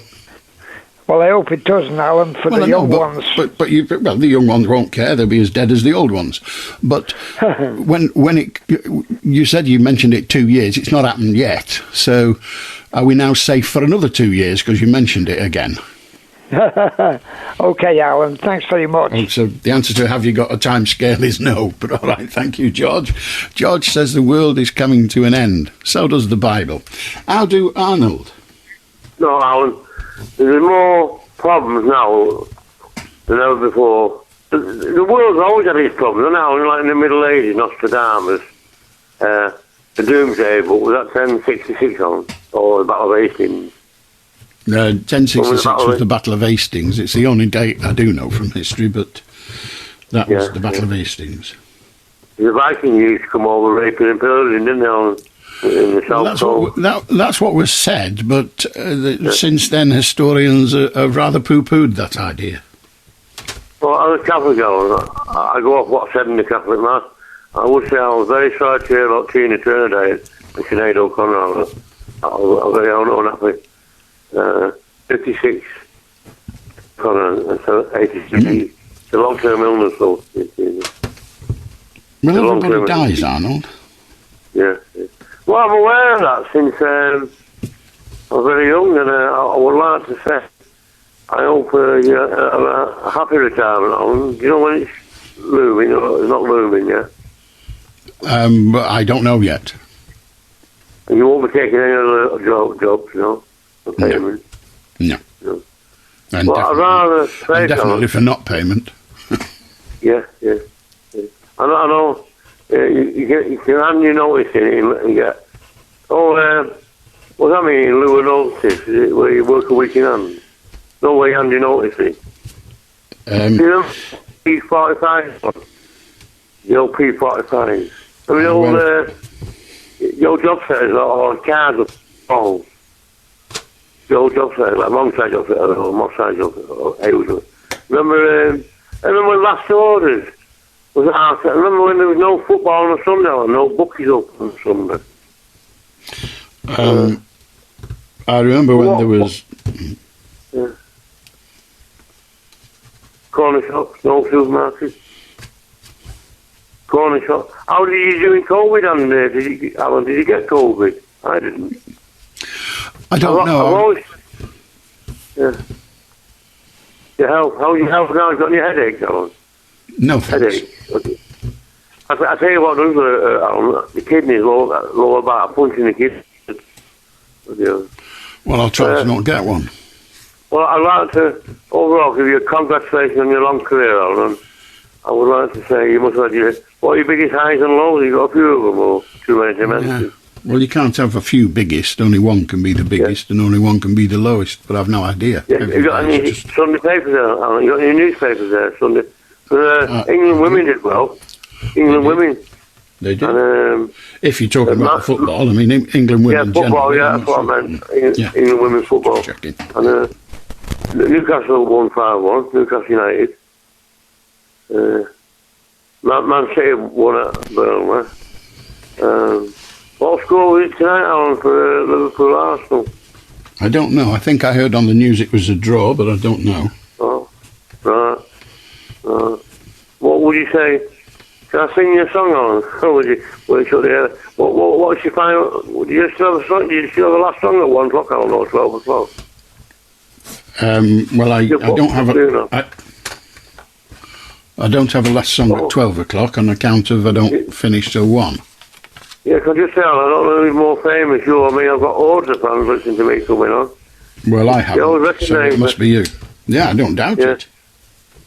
Well, I hope it doesn't, Alan, for the young ones. But the young ones won't care. They'll be as dead as the old ones. But you said you mentioned it 2 years. It's not happened yet. So are we now safe for another 2 years because you mentioned it again? Okay, Alan, thanks very much. Oh, so the answer to have you got a time scale is no, but all right, thank you, George. George says the world is coming to an end. So does the Bible. How do Arnold? No, Alan, there's more problems now than ever before. The world's always had its problems. Now, like in the Middle Ages, Nostradamus, the Doomsday Book, was that 1066 on, or the Battle of Hastings? 1066 was the Battle of Hastings. It's the only date I do know from history, but that was the Battle of Hastings. The Vikings used to come over raping and pillaging, didn't they, in the South Pole? That's what was said, but since then historians have rather poo-pooed that idea. Well, as a Catholic, I go off what's said in the Catholic Mass. I would say I was very sorry to hear about Tina Turner Day and Sinead O'Connor. I was very unhappy. 56 and so 86. It's a long-term illness, though. Well, everybody dies, Arnold. Yeah. Well, I'm aware of that since I was very young, and I would like to say I hope you have a happy retirement, Alan. Do you know when it's looming, or it's not looming yet? But I don't know yet. And you won't be taking any other jobs, you know? Payment. No. And well, definitely for not payment. Yeah. I know. You can hand your notice in and get. What's that mean? In lieu of notice, is it where you work a week in hand? No way you hand your notice in. You know, P45. The old P45. I mean, the old job setters or cards of balls. The old job setters, like wrong side job setters or more side job setters. Remember when last orders was out? I remember when there was no football on a Sunday or no bookies open on Sunday. I remember when there was. Yeah. Corner shops, no supermarkets. Corner shop. How did you do in COVID? And Alan, did you get COVID? I didn't. I don't know. I've always, your health. How's your health now? Got any headaches, Alan? No, thanks. Headaches. Okay. I tell you what, Alan, the kidneys lower back, punching the kidneys. Well, I'll try to not get one. Well, I'd like to overall give you a congratulations on your long career, Alan. I would like to say you must have had what are your biggest highs and lows? You got a few of them, or too many to mention? Well, you can't have a few biggest. Only one can be the biggest, and only one can be the lowest. But I've no idea. Yeah, you got any Sunday papers there, Alan? You got any newspapers there Sunday? England women did well. England women. They did. And, if you're talking about football, I mean England women. Yeah, football. Yeah, that's what I meant. England women's football. Checking. And Newcastle won 5-1. Newcastle United. Man City won at Burnley. What score was it tonight, Alan, for Liverpool Arsenal? I don't know. I think I heard on the news it was a draw, but I don't know. Oh, right. What would you say? Can I sing you a song, Alan? Or would you shut the air? What's your final? Do you still have a song? Do you still have a last song at 1 o'clock, Alan, or 12 o'clock? Well, I don't have I don't have a last song at 12 o'clock on account of I don't finish till 1. Yeah, can I just say, I don't know who's more famous, you or me. I've got hordes of fans listening to me coming on. Well, I haven't, always so recognise it must be you. Yeah, I don't doubt it.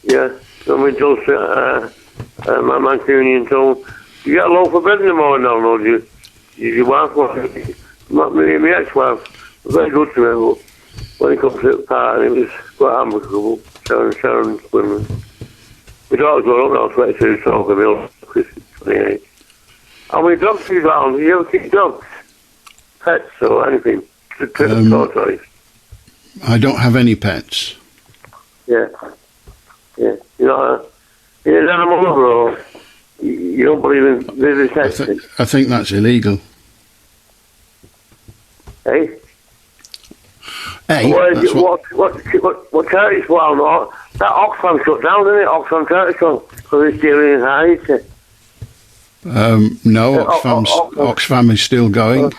Yeah, I mean, just my Mancunian tone. You get a loaf of bread in the morning, Arnold. Your wife, my ex-wife, was very good to me, but when it comes to the party, it was quite amicable. Sharon swimming. My daughter's grown up now, 22, talking to me, Chris, 28. How many dogs do you got on? Do you ever keep dogs? Pets or anything? Tortoise? I don't have any pets. Yeah. You're not an animal lover, or you don't believe in vivisection? I think that's illegal. Hey? Hey, What charity's well, that Oxfam shut down, didn't it? Oxfam charity because it's dealing in Haiti. No, Oxfam is still going.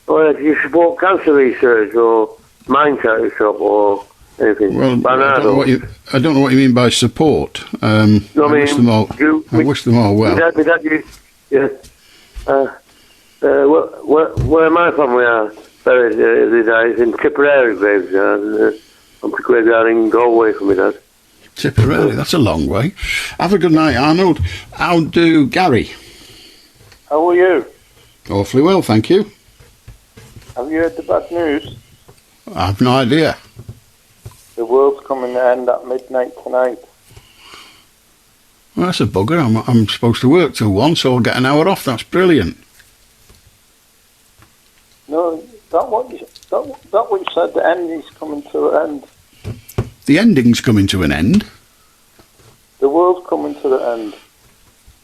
Well, if you support cancer research or mind charity shop or anything. Well, I don't know what you mean by support. I wish them all. I wish them all well. My dad where my family are buried these days in Tipperary graveyard. I'm to graveyard in Galway for my dad. Tipperary, that's a long way. Have a good night, Arnold. How do Gary? How are you? Awfully well, thank you. Have you heard the bad news? I've no idea. The world's coming to end at midnight tonight. Well, that's a bugger. I'm supposed to work till 1, so I'll get an hour off. That's brilliant. No, that what you said. The ending's coming to an end. The ending's coming to an end. The world's coming to the end.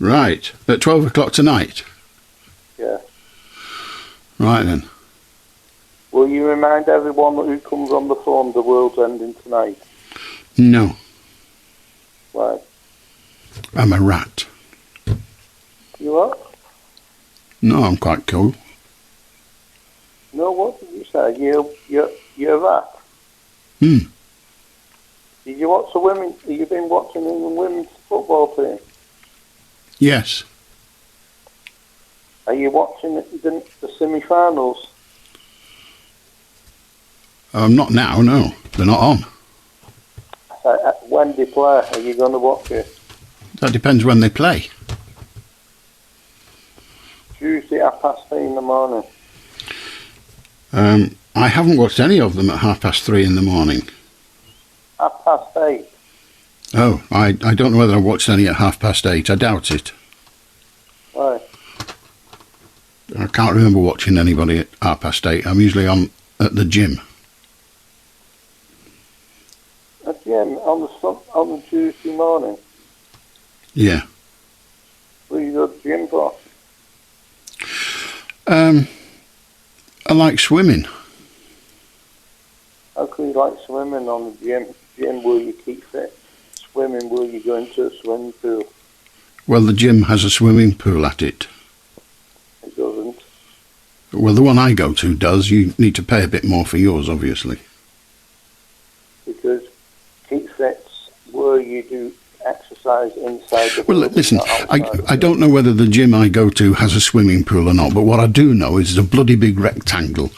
Right, at 12 o'clock tonight. Yeah. Right then. Will you remind everyone who comes on the phone the world's ending tonight? No. Why? I'm a rat. You are? No, I'm quite cool. No, what did you say? You're a rat? Hmm. Did you watch the women? Have you been watching the women's football team? Yes. Are you watching the semi-finals? Not now, no. They're not on. When they play, are you going to watch it? That depends when they play. Tuesday, 3:30 in the morning. I haven't watched any of them at 3:30 in the morning. 8:30? Oh, I don't know whether I watched any at 8:30. I doubt it. Why? I can't remember watching anybody at 8:30. I'm usually on at the gym. At the gym on the Tuesday morning? Yeah. What do you go to the gym for? I like swimming. How can you like swimming on the gym? Gym where you keep fit. Swimming where you go into a swimming pool. Well, the gym has a swimming pool at it. It doesn't. Well, the one I go to does. You need to pay a bit more for yours, obviously. Because keep fit's where you do exercise inside the pool. Well, listen, I don't know whether the gym I go to has a swimming pool or not, but what I do know is it's a bloody big rectangle,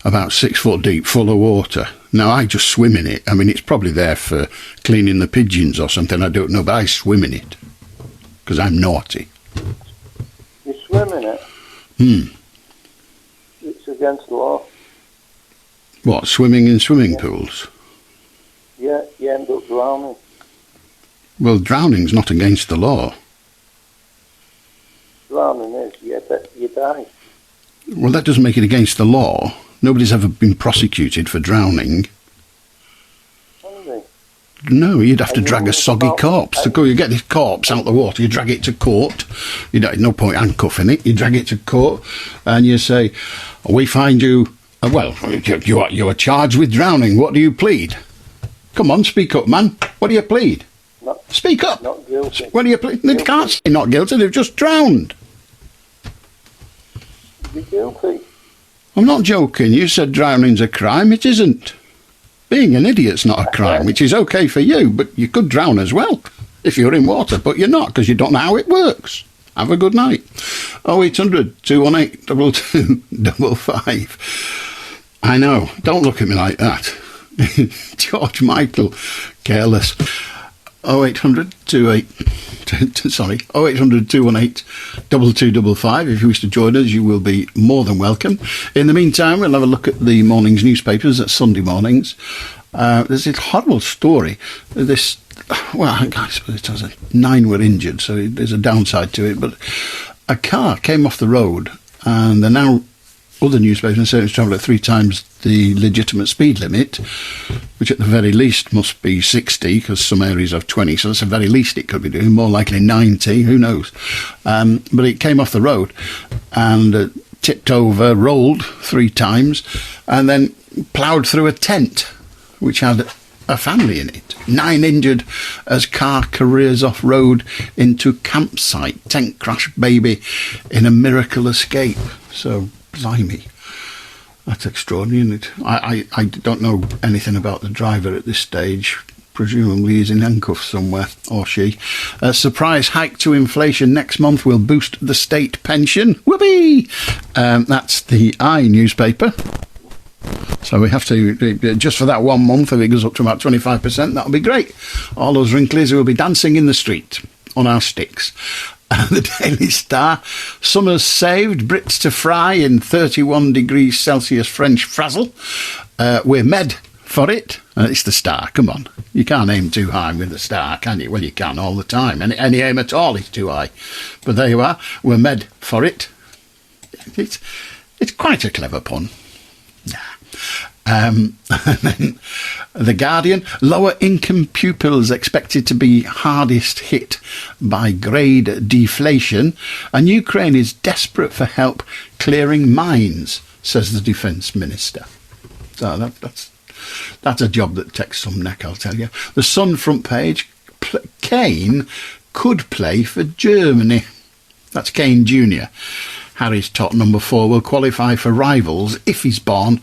about 6 foot deep, full of water. Now, I just swim in it. I mean, it's probably there for cleaning the pigeons or something, I don't know, but I swim in it, because I'm naughty. You swim in it? It's against the law. What, swimming in swimming pools? Yeah, you end up drowning. Well, drowning's not against the law. Drowning is, yeah, but you die. Well, that doesn't make it against the law. Nobody's ever been prosecuted for drowning. No, you'd have to drag a soggy corpse. You get this corpse out of the water, you drag it to court. No point handcuffing it. You drag it to court and you say, we find you... you are charged with drowning. What do you plead? Come on, speak up, man. What do you plead? Speak up. Not guilty. What do you plead? They can't say not guilty. They've just drowned. You're guilty. I'm not joking. You said drowning's a crime. It isn't. Being an idiot's not a crime, which is okay for you, but you could drown as well if you're in water, but you're not because you don't know how it works. Have a good night. 0800 218 2255. I know. Don't look at me like that. George Michael, careless. 0800 218 2255. If you wish to join us, you will be more than welcome. In the meantime, we'll have a look at the morning's newspapers at Sunday mornings. There's this horrible story. I suppose it has 9 were injured, so there's a downside to it. But a car came off the road, and they're now other newspapers say it's travelled at 3 times the legitimate speed limit, which at the very least must be 60, because some areas have 20, so that's the very least it could be doing, more likely 90, who knows. But it came off the road and tipped over, rolled 3 times, and then ploughed through a tent, which had a family in it. 9 injured as car careers off-road into campsite. Tent crash baby in a miracle escape. So, blimey. That's extraordinary, isn't it? I don't know anything about the driver at this stage. Presumably he's in handcuffs somewhere, or she. A surprise hike to inflation next month will boost the state pension. Whoopee! That's the I newspaper. So we have to, just for that 1 month, if it goes up to about 25%, that'll be great. All those wrinklies will be dancing in the street on our sticks. The Daily Star, summer's saved, Brits to fry in 31 degrees Celsius French frazzle. We're med for it. It's the Star, come on. You can't aim too high with the Star, can you? Well, you can all the time. Any aim at all is too high. But there you are, we're med for it. It's quite a clever pun. And then The Guardian, lower income pupils expected to be hardest hit by grade deflation, and Ukraine is desperate for help clearing mines, says the Defence Minister. So that's a job that takes some neck, I'll tell you. The Sun front page, Kane could play for Germany. That's Kane Jr. Harry's top number 4 will qualify for rivals if he's born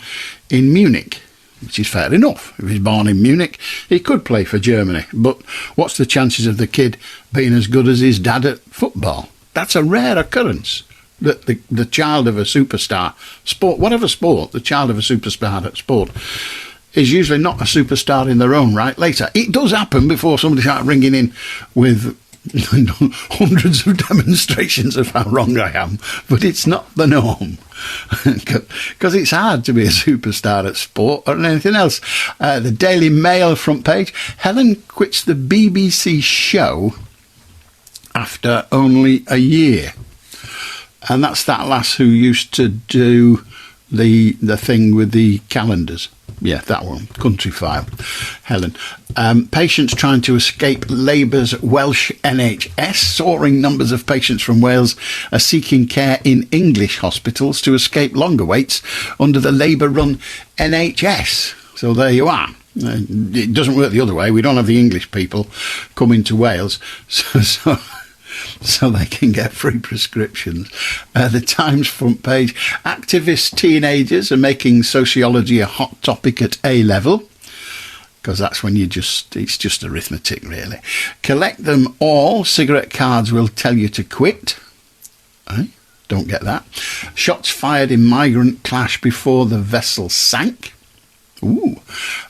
in Munich, which is fair enough. If he's born in Munich, he could play for Germany. But what's the chances of the kid being as good as his dad at football? That's a rare occurrence, that the child of a superstar, sport, whatever sport, the child of a superstar at sport is usually not a superstar in their own right later. It does happen before somebody starts ringing in with hundreds of demonstrations of how wrong I am, but it's not the norm, because it's hard to be a superstar at sport or anything else. The Daily Mail front page, Helen quits the BBC show after only a year, and that's that lass who used to do the thing with the calendars. Yeah, that one, Country File, Helen. Patients trying to escape Labour's Welsh NHS. Soaring numbers of patients from Wales are seeking care in English hospitals to escape longer waits under the Labour-run NHS. So there you are. It doesn't work the other way. We don't have the English people coming to Wales, so they can get free prescriptions. The Times front page, activist teenagers are making sociology a hot topic at A-level, because that's when it's just arithmetic, really. Collect them all, cigarette cards will tell you to quit. Don't get that. Shots fired in migrant clash before the vessel sank. Ooh.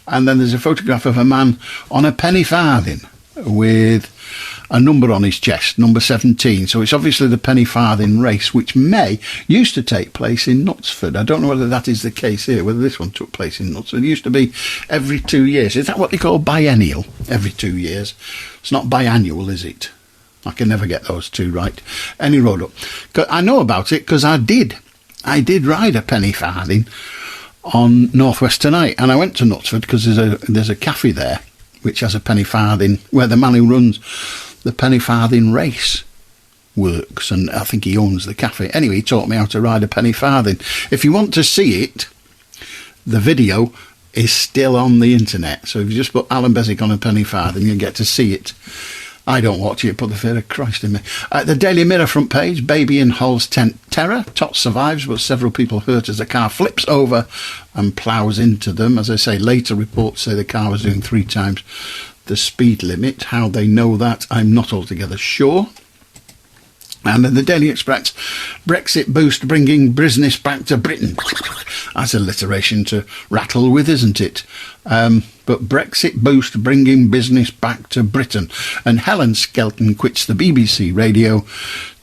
And then there's a photograph of a man on a penny farthing with a number on his chest, number 17. So it's obviously the penny farthing race, which used to take place in Knutsford. I don't know whether that is the case here, whether this one took place in Knutsford. It used to be every 2 years. Is that what they call biennial? Every 2 years. It's not biannual, is it? I can never get those two right. Any road up. I know about it because I did ride a penny farthing on North West Tonight, and I went to Knutsford because there's a cafe there which has a penny farthing, where the man who runs the penny farthing race works, and I think he owns the cafe. Anyway, he taught me how to ride a penny farthing. If you want to see it, the video is still on the internet, so if you just put Allan Beswick on a penny farthing, you'll get to see it. I don't watch it, put the fear of Christ in me. The Daily Mirror front page, baby in Hull's tent terror. Tot survives, but several people hurt as the car flips over and ploughs into them. As I say, later reports say the car was doing 3 times the speed limit. How they know that, I'm not altogether sure. And in the Daily Express, Brexit boost bringing business back to Britain. That's alliteration to rattle with, isn't it? But Brexit boost bringing business back to Britain. And Helen Skelton quits the BBC radio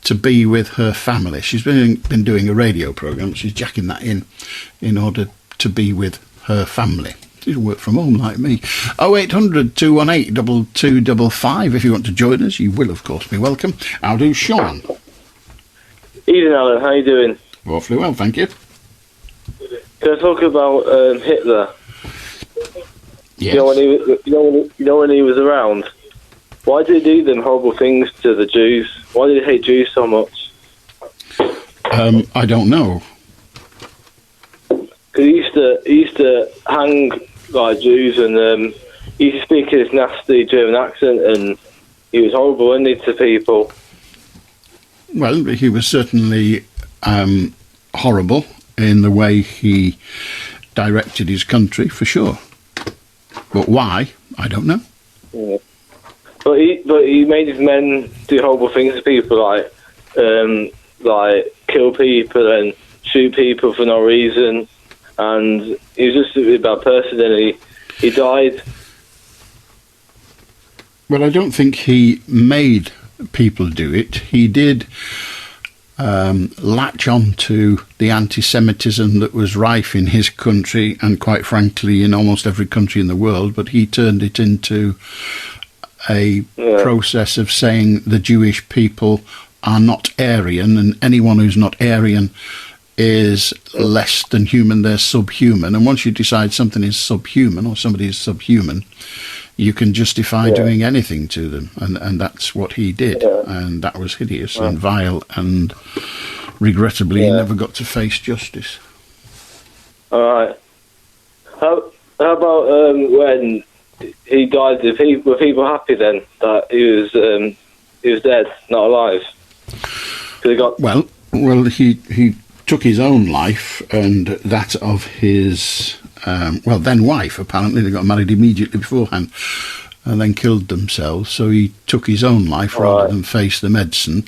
to be with her family. She's been doing a radio programme. She's jacking that in order to be with her family. She'll work from home like me. 0800 218 2255. If you want to join us, you will, of course, be welcome. I'll do Sean. Evening, Alan. How you doing? Awfully well, thank you. Can I talk about Hitler? Yes. You know when he was around? Why did he do them horrible things to the Jews? Why did he hate Jews so much? I don't know. Because he used to hang like Jews, and he used to speak in this nasty German accent, and he was horrible, wasn't he, to people? Well, he was certainly horrible in the way he directed his country, for sure. But why? I don't know. Yeah. But he made his men do horrible things to people, like kill people and shoot people for no reason. And he was just a really bad person, and he died. Well, I don't think he made people do it. He did latch on to the anti-Semitism that was rife in his country, and quite frankly in almost every country in the world, but he turned it into a process of saying the Jewish people are not Aryan, and anyone who's not Aryan is less than human, they're subhuman. And once you decide something is subhuman, or somebody is subhuman, you can justify doing anything to them. And that's what he did. And that was hideous and vile, and regrettably he never got to face justice. All right. How about when he died, were people happy then that he was dead, not alive? Well, he took his own life and that of his then wife. Apparently they got married immediately beforehand and then killed themselves, so he took his own life rather than face the medicine.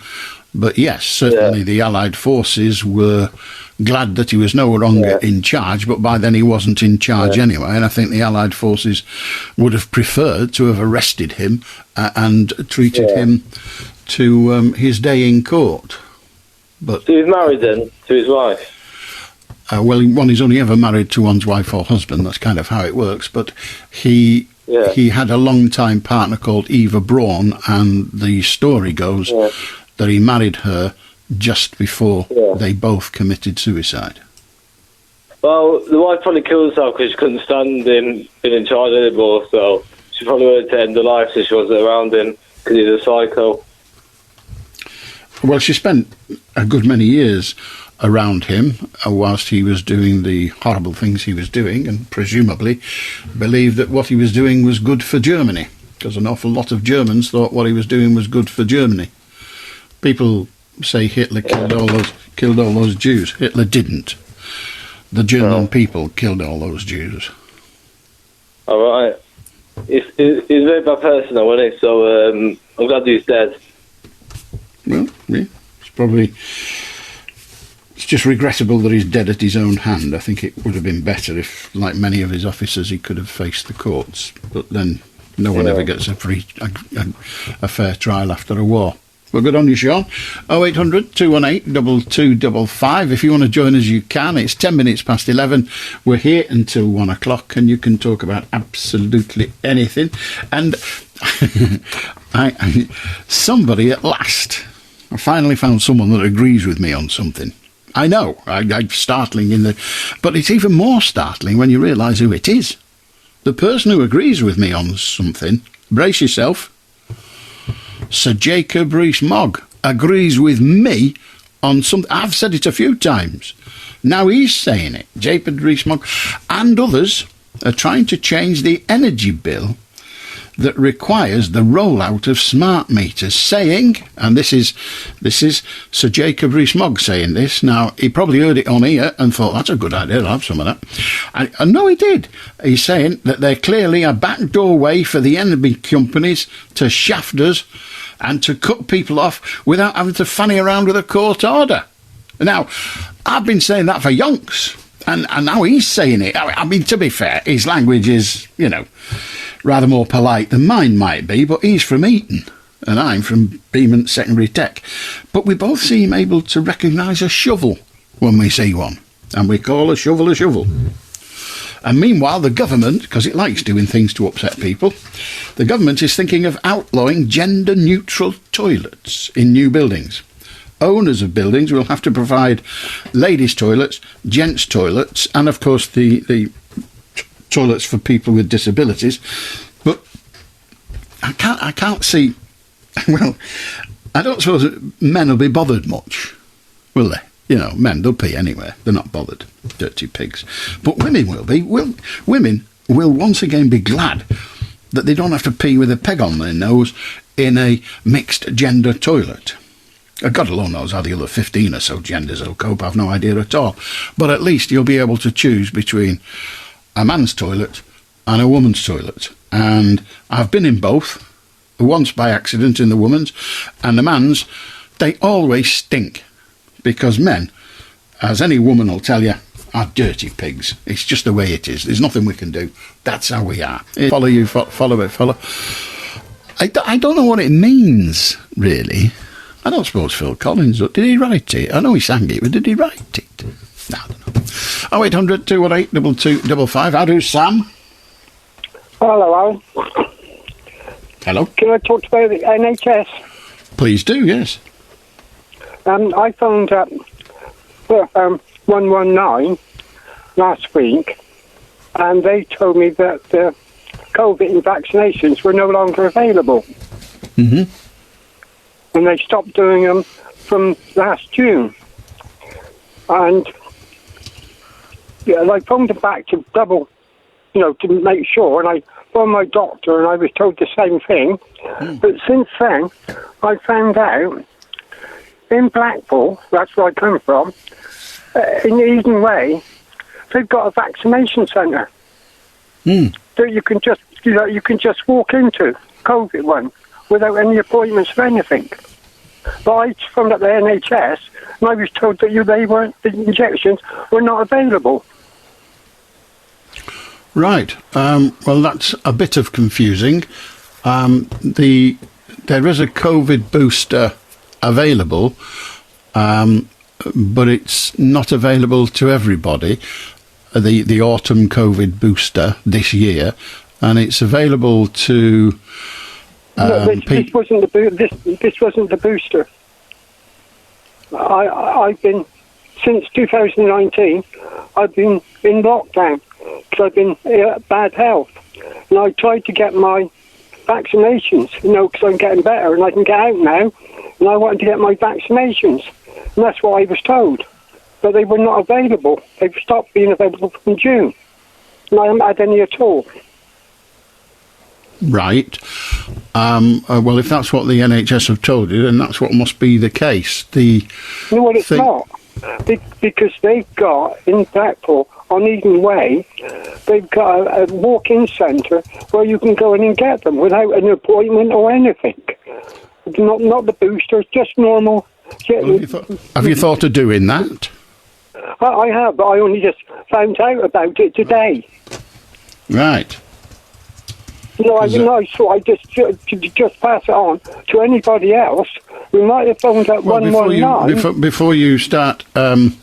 But yes, certainly the Allied forces were glad that he was no longer in charge, but by then he wasn't in charge anyway, and I think the Allied forces would have preferred to have arrested him and treated him to his day in court. But so he was married then to his wife? Well, one is only ever married to one's wife or husband. That's kind of how it works. But he had a long-time partner called Eva Braun, and the story goes that he married her just before they both committed suicide. Well, the wife probably killed herself because she couldn't stand him being in charge anymore, so she probably wanted to end her life so she wasn't around him because he's a psycho. Well, she spent a good many years around him whilst he was doing the horrible things he was doing, and presumably believed that what he was doing was good for Germany, because an awful lot of Germans thought what he was doing was good for Germany. People say Hitler killed all those Jews. Hitler didn't. The German people killed all those Jews. All right. He's a very bad person, though, wasn't he? So I'm glad he's dead. Well, yeah, it's just regrettable that he's dead at his own hand. I think it would have been better if, like many of his officers, he could have faced the courts. But then no one ever gets a fair trial after a war. Well, good on you, Sean. 0800 218 2255. If you want to join us, you can. It's 10 minutes past 11. We're here until 1 o'clock, and you can talk about absolutely anything. And somebody at last, I finally found someone that agrees with me on something. I know, I'm startling but it's even more startling when you realise who it is. The person who agrees with me on something, brace yourself, Sir Jacob Rees-Mogg agrees with me on something. I've said it a few times. Now he's saying it. Jacob Rees-Mogg and others are trying to change the energy bill that requires the rollout of smart meters, saying, and this is Sir Jacob Rees-Mogg saying this. Now, he probably heard it on here and thought, that's a good idea, I'll have some of that. And no, he did. He's saying that they're clearly a backdoor way for the energy companies to shaft us and to cut people off without having to fanny around with a court order. Now, I've been saying that for yonks, and now he's saying it. I mean, to be fair, his language is, rather more polite than mine might be, but he's from Eton, and I'm from Beamont Secondary Tech. But we both seem able to recognise a shovel when we see one, and we call a shovel a shovel. And meanwhile, the government, because it likes doing things to upset people, the government is thinking of outlawing gender-neutral toilets in new buildings. Owners of buildings will have to provide ladies' toilets, gents' toilets, and of course the toilets for people with disabilities. But I can't see. Well, I don't suppose men will be bothered much, will they? Men, they'll pee anywhere. They're not bothered. Dirty pigs. But women will be. Women will once again be glad that they don't have to pee with a peg on their nose in a mixed gender toilet. God alone knows how the other 15 or so genders will cope. I've no idea at all. But at least you'll be able to choose between a man's toilet and a woman's toilet. And I've been in both, once by accident in the woman's, and the man's, they always stink. Because men, as any woman will tell you, are dirty pigs. It's just the way it is. There's nothing we can do. That's how we are. Follow you, follow it, follow. I don't know what it means, really. I don't suppose Phil Collins, did he write it? I know he sang it, but did he write it? No, I don't know. 0800 218 2255. How do, Sam? Hello, Alan. Hello. Can I talk about the NHS? Please do, yes. I phoned up 119 last week, and they told me that the COVID vaccinations were no longer available. Mm-hmm. And they stopped doing them from last June. And I phoned them back to double, to make sure, and I phoned my doctor, and I was told the same thing. But since then, I found out in Blackpool, that's where I come from, in Eden Way, they've got a vaccination centre that you can just walk into, COVID one, without any appointments or anything. But I phoned up the NHS, and I was told that the injections were not available. Right. Well, that's a bit of confusing. There is a COVID booster available, but it's not available to everybody. The autumn COVID booster this year, and it's available to. This wasn't the booster. I've been since 2019. I've been in lockdown because I've been bad health, and I tried to get my vaccinations, because I'm getting better and I can get out now, and I wanted to get my vaccinations, and that's what I was told. But they were not available. They've stopped being available from June, and I haven't had any at all. Right. Well, if that's what the NHS have told you, then that's what must be the case. It's not. Because they've got, in Blackpool, on Eden Way, they've got a walk-in centre where you can go in and get them without an appointment or anything. Not the boosters, just normal. Well, have you thought of doing that? I have, but I only just found out about it today. Right. So I just pass it on to anybody else who might have phoned up 119. Before you start passing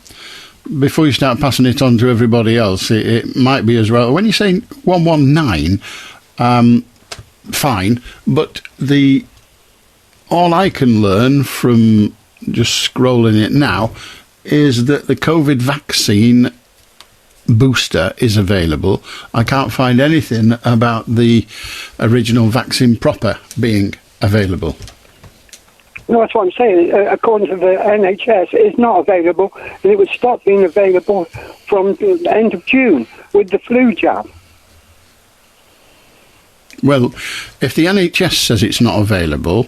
it on to everybody else, it might be as well. When you say 119, fine, but all I can learn from just scrolling it now is that the COVID vaccine booster is available. I can't find anything about the original vaccine proper being available. No, that's what I'm saying. According to the NHS, it's not available, and it would stop being available from the end of June with the flu jab. Well, if the NHS says it's not available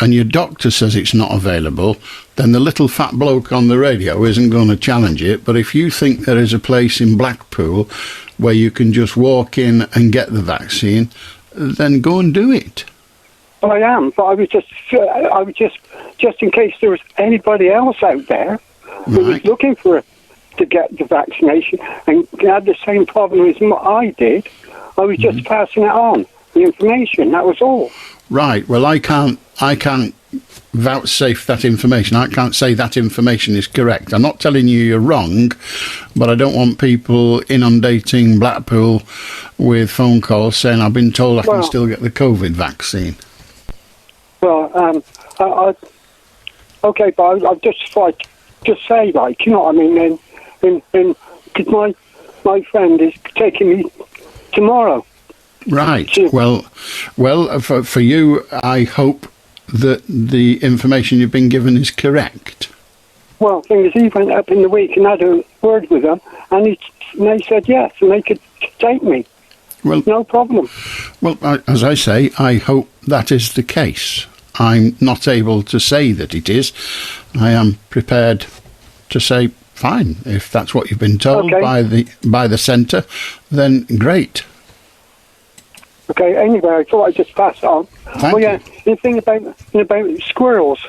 and your doctor says it's not available, then the little fat bloke on the radio isn't going to challenge it. But if you think there is a place in Blackpool where you can just walk in and get the vaccine, then go and do it. I am, but I was just in case there was anybody else out there who was looking to get the vaccination and had the same problem as I did. I was just passing it on, the information. That was all. Right. Well, I can't vouchsafe that information. I can't say that information is correct. I'm not telling you you're wrong, but I don't want people inundating Blackpool with phone calls saying I've been told I can still get the COVID vaccine. Well, okay, but I'll just say, you know what I mean? And because my friend is taking me tomorrow. Right. Well, for you, I hope that the information you've been given is correct. Well, thing is, he went up in the week and had a word with them, and they said yes, and they could take me. Well, no problem. Well, as I say, I hope that is the case. I'm not able to say that it is. I am prepared to say, fine, if that's what you've been told by the centre, then great. Okay, anyway, I thought I'd just pass it on. The thing about squirrels,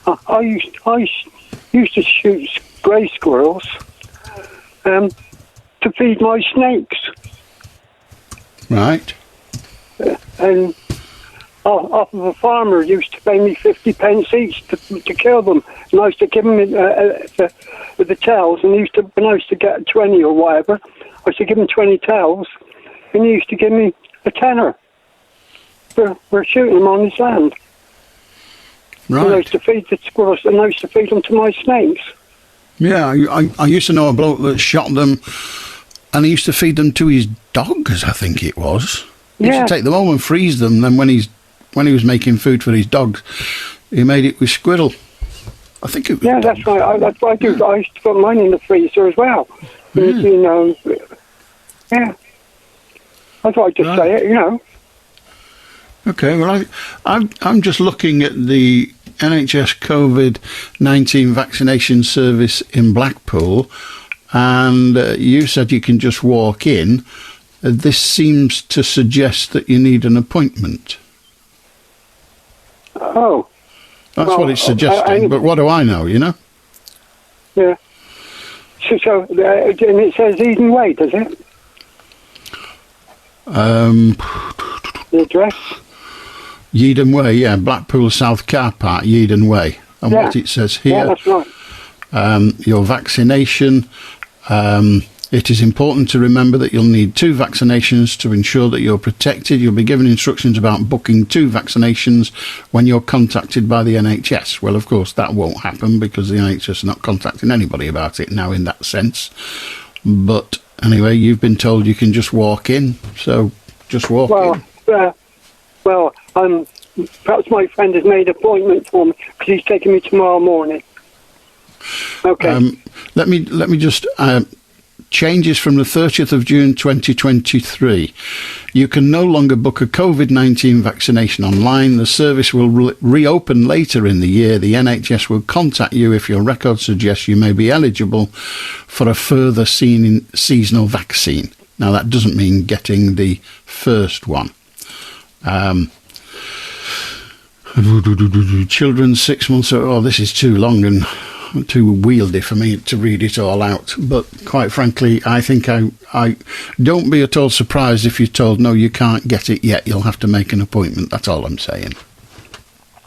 I used to shoot grey squirrels to feed my snakes. Right. And off of a farmer used to pay me 50 pence each to kill them. And I used to give them with the tails, and when I used to get 20 or whatever, I used to give them 20 tails, and he used to give me a tenner for shooting them on his land. Right. And I used to feed the squirrels, and I used to feed them to my snakes. Yeah, I used to know a bloke that shot them, and he used to feed them to his dogs, I think it was. He used to take them home and freeze them, then when he was making food for his dogs, he made it with squirrel. I think it was... Yeah, that's right. That's what I do. I used to put mine in the freezer as well. You know, yeah. I thought I'd just say it, you know. Okay, well, I'm just looking at the NHS COVID-19 vaccination service in Blackpool, and you said you can just walk in. This seems to suggest that you need an appointment. Oh. That's what it's suggesting, but what do I know, you know? Yeah. So and it says Eden Way, does it? The address? Yeadon Way, yeah, Blackpool South Car Park, Yeadon Way. And what it says here... Yeah, that's right. Your vaccination... it is important to remember that you'll need 2 vaccinations to ensure that you're protected. You'll be given instructions about booking 2 vaccinations when you're contacted by the NHS. Well, of course, that won't happen because the NHS are not contacting anybody about it now in that sense. But anyway, you've been told you can just walk in, so just walk in. Perhaps my friend has made an appointment for me because he's taking me tomorrow morning. Okay. Let me just... changes from the 30th of June 2023. You can no longer book a COVID-19 vaccination online. The service will reopen later in the year. The NHS will contact you if your record suggests you may be eligible for a further seasonal vaccine. Now, that doesn't mean getting the first one. Children 6 months... Oh, this is too long and... too wieldy for me to read it all out, but quite frankly, I think I don't be at all surprised if you're told no, you can't get it yet. You'll have to make an appointment. That's all I'm saying.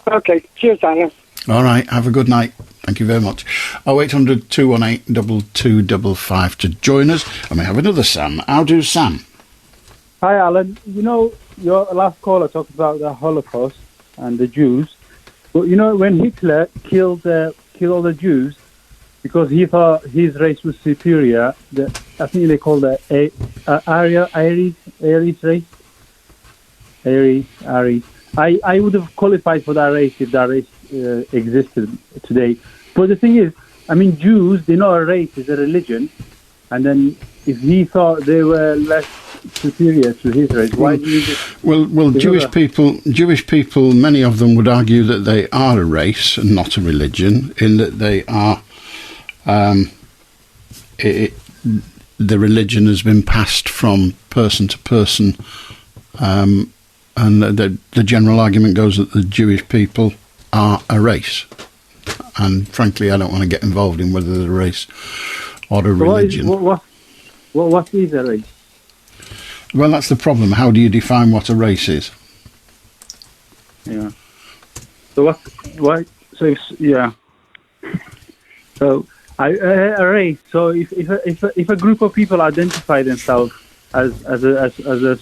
Okay, cheers, Alan. All right, have a good night. Thank you very much. 0800 218 2255 to join us, and we have another Sam. How do, Sam? Hi, Alan. You know, your last caller talked about the Holocaust and the Jews, but you know when Hitler killed all the Jews because he thought his race was superior. I think they call it Aries race. Aries. I would have qualified for that race if that race existed today. But the thing is, I mean, Jews, they're not a race, it's a religion. And then if he thought they were less superior to his race, why do you just... Well, Jewish people, many of them would argue that they are a race and not a religion, in that they are... the religion has been passed from person to person And the general argument goes that the Jewish people are a race. And frankly, I don't want to get involved in whether they're a race or a religion. What is a race? Well, that's the problem. How do you define what a race is? Yeah. So So a race. So if a group of people identify themselves as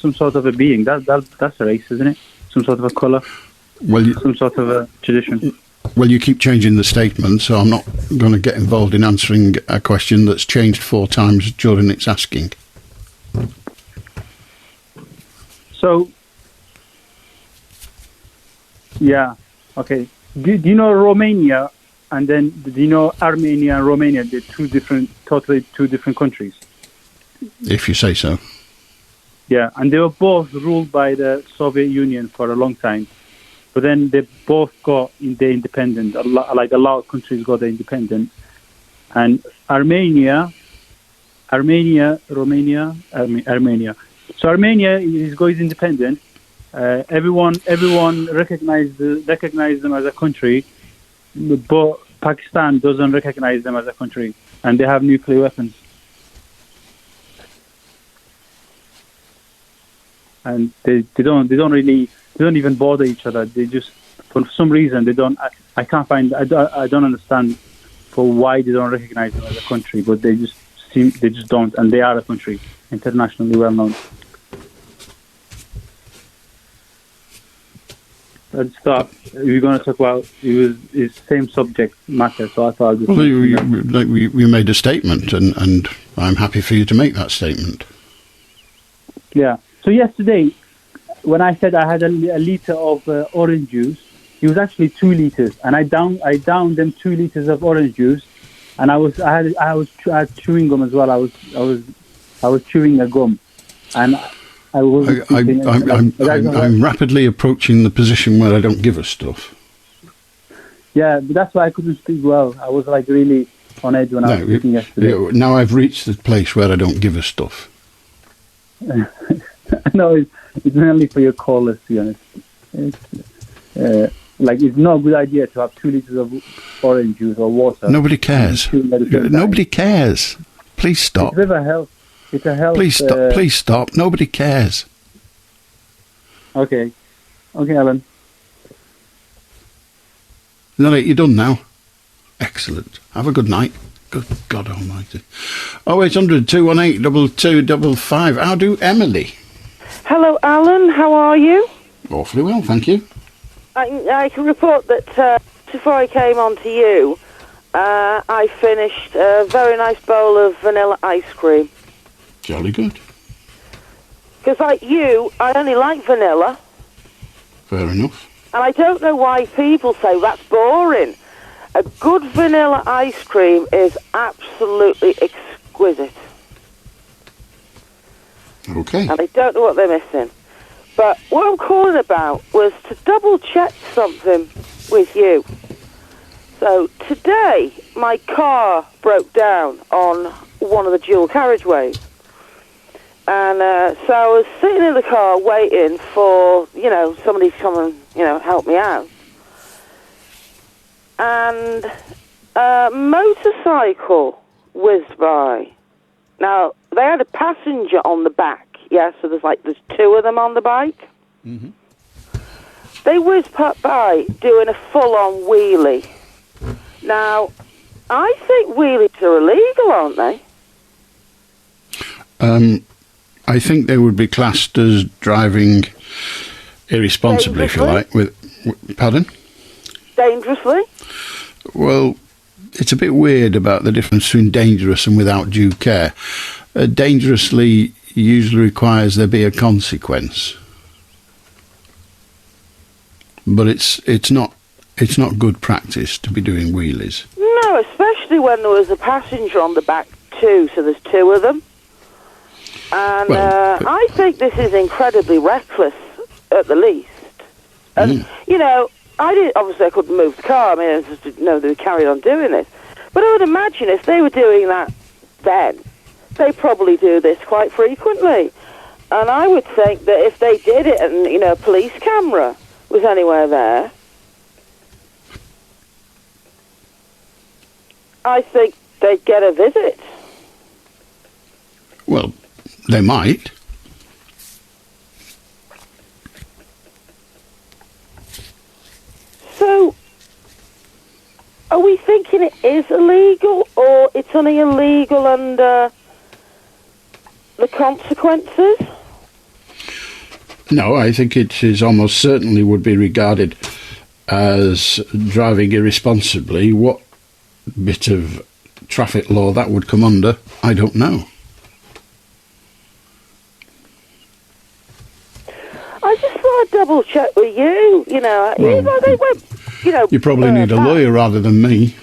some sort of a being, that's a race, isn't it? Some sort of a colour. Well, some sort of a tradition. Well, you keep changing the statement, so I'm not going to get involved in answering a question that's changed 4 times during its asking. So, yeah, okay. Do you know Romania, and then do you know Armenia and Romania? They're totally two different countries. If you say so. Yeah, and they were both ruled by the Soviet Union for a long time. But then they both got their independence. Like a lot of countries got their independence. And Armenia. So Armenia is going independent. Everyone recognized them as a country, but Pakistan doesn't recognize them as a country, and they have nuclear weapons. And they don't even bother each other. They just, for some reason, they don't. I don't understand for why they don't recognize them as a country, but they just don't, and they are a country, internationally well known. Let's start. We're going to talk about it's same subject matter, so I thought. We made a statement, and I'm happy for you to make that statement. Yeah. So yesterday, when I said I had a liter of orange juice, it was actually 2 liters, and I downed them 2 liters of orange juice, and I had chewing gum as well. I was chewing a gum, and I'm rapidly approaching the position where I don't give a stuff. Yeah, but that's why I couldn't speak well. I was like really on edge when I was speaking yesterday. Now I've reached the place where I don't give a stuff. No, it's mainly for your callers, to be honest. It's not a good idea to have 2 liters of orange juice or water. Nobody cares. Nobody cares. Please stop. It's a health. It's a health. Please stop. Please stop. Nobody cares. Okay, Alan. No, you're done now. Excellent. Have a good night. Good God Almighty. 0800 218 2255. How do Emily? Hello, Alan. How are you? Awfully well, thank you. I can report that before I came on to you, I finished a very nice bowl of vanilla ice cream. Jolly good. Because like you, I only like vanilla. Fair enough. And I don't know why people say that's boring. A good vanilla ice cream is absolutely exquisite. Okay. And I don't know what they're missing. But what I'm calling about was to double check something with you. So today, my car broke down on one of the dual carriageways. And so I was sitting in the car waiting for, somebody to come and, help me out. And a motorcycle whizzed by. Now, they had a passenger on the back, so there's 2 of them on the bike. Mm-hmm. They whizzed by doing a full-on wheelie. Now, I think wheelies are illegal, aren't they? I think they would be classed as driving irresponsibly, if you like. Pardon? Dangerously? Well, it's a bit weird about the difference between dangerous and without due care. Dangerously usually requires there be a consequence, but it's not good practice to be doing wheelies. No, especially when there was a passenger on the back too. So there's 2 of them, and I think this is incredibly reckless at the least. And I couldn't move the car. I mean, I just didn't know they were carried on doing this. But I would imagine if they were doing that then, they probably do this quite frequently. And I would think that if they did it and, a police camera was anywhere there, I think they'd get a visit. Well, they might. So, are we thinking it is illegal, or it's only illegal under the consequences? No, I think it is almost certainly would be regarded as driving irresponsibly. What bit of traffic law that would come under, I don't know. I just thought I'd double check with you. You probably need a lawyer rather than me.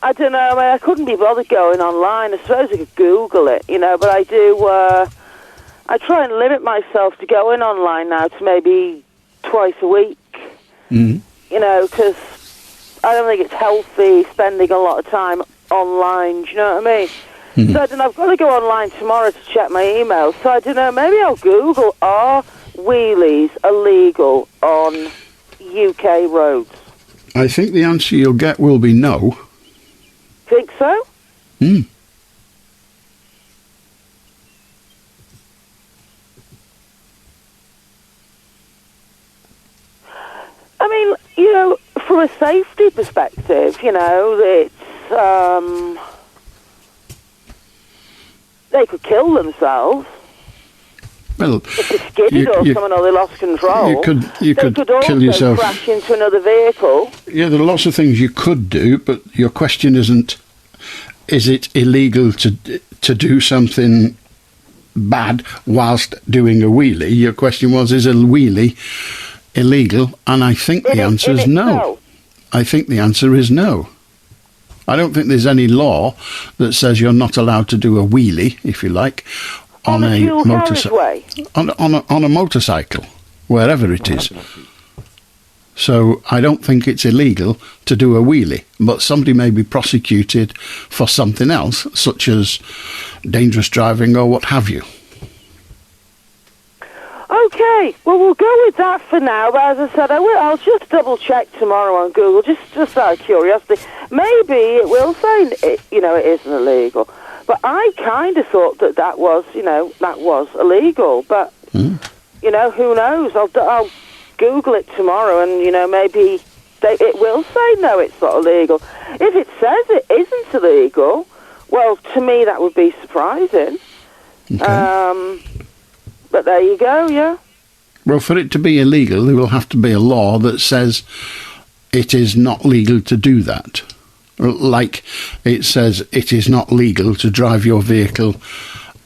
I don't know. I couldn't be bothered going online. I suppose I could Google it, but I do. I try and limit myself to going online now to maybe twice a week. Because I don't think it's healthy spending a lot of time online. Do you know what I mean? So I don't know. I've got to go online tomorrow to check my emails. So I don't know. Maybe I'll Google, are wheelies illegal on UK roads? I think the answer you'll get will be no. Think so? I mean, from a safety perspective, it's they could kill themselves. Well, if they skidded or something, or they lost control. You could also kill yourself. Crash into another vehicle. Yeah, there are lots of things you could do, but your question isn't: is it illegal to do something bad whilst doing a wheelie? Your question was: is a wheelie illegal? And I think the answer is no. I think the answer is no. I don't think there's any law that says you're not allowed to do a wheelie, if you like, on a motorcycle. On a motorcycle, wherever it is. So I don't think it's illegal to do a wheelie, but somebody may be prosecuted for something else, such as dangerous driving or what have you. Okay, well, we'll go with that for now, but as I said, I'll just double-check tomorrow on Google, just out of curiosity. Maybe it will say, it isn't illegal. But I kind of thought that was illegal. But, who knows? I'll Google it tomorrow, and, maybe it will say, no, it's not illegal. If it says it isn't illegal, well, to me, that would be surprising. Okay. But there you go, yeah. Well, for it to be illegal, there will have to be a law that says it is not legal to do that. Like it says it is not legal to drive your vehicle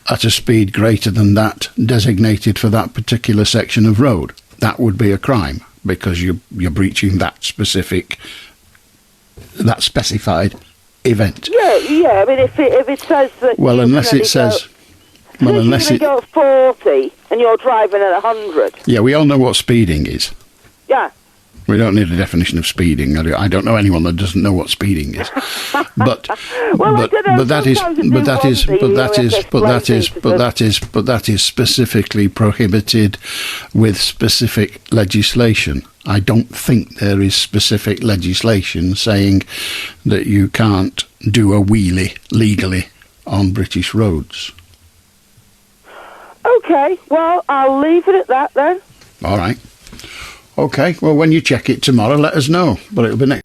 at a speed greater than that designated for that particular section of road. That would be a crime because you're breaching that specific, that specified event. Yeah. I mean, if it says that. Well, unless it says. Well, unless you go 40 and you're driving at 100. Yeah, we all know what speeding is. Yeah. We don't need a definition of speeding. I don't know anyone that doesn't know what speeding is. But that is specifically prohibited with specific legislation. I don't think there is specific legislation saying that you can't do a wheelie legally on British roads. Okay, well, I'll leave it at that then. All right. Okay, well, when you check it tomorrow, let us know. But it'll be next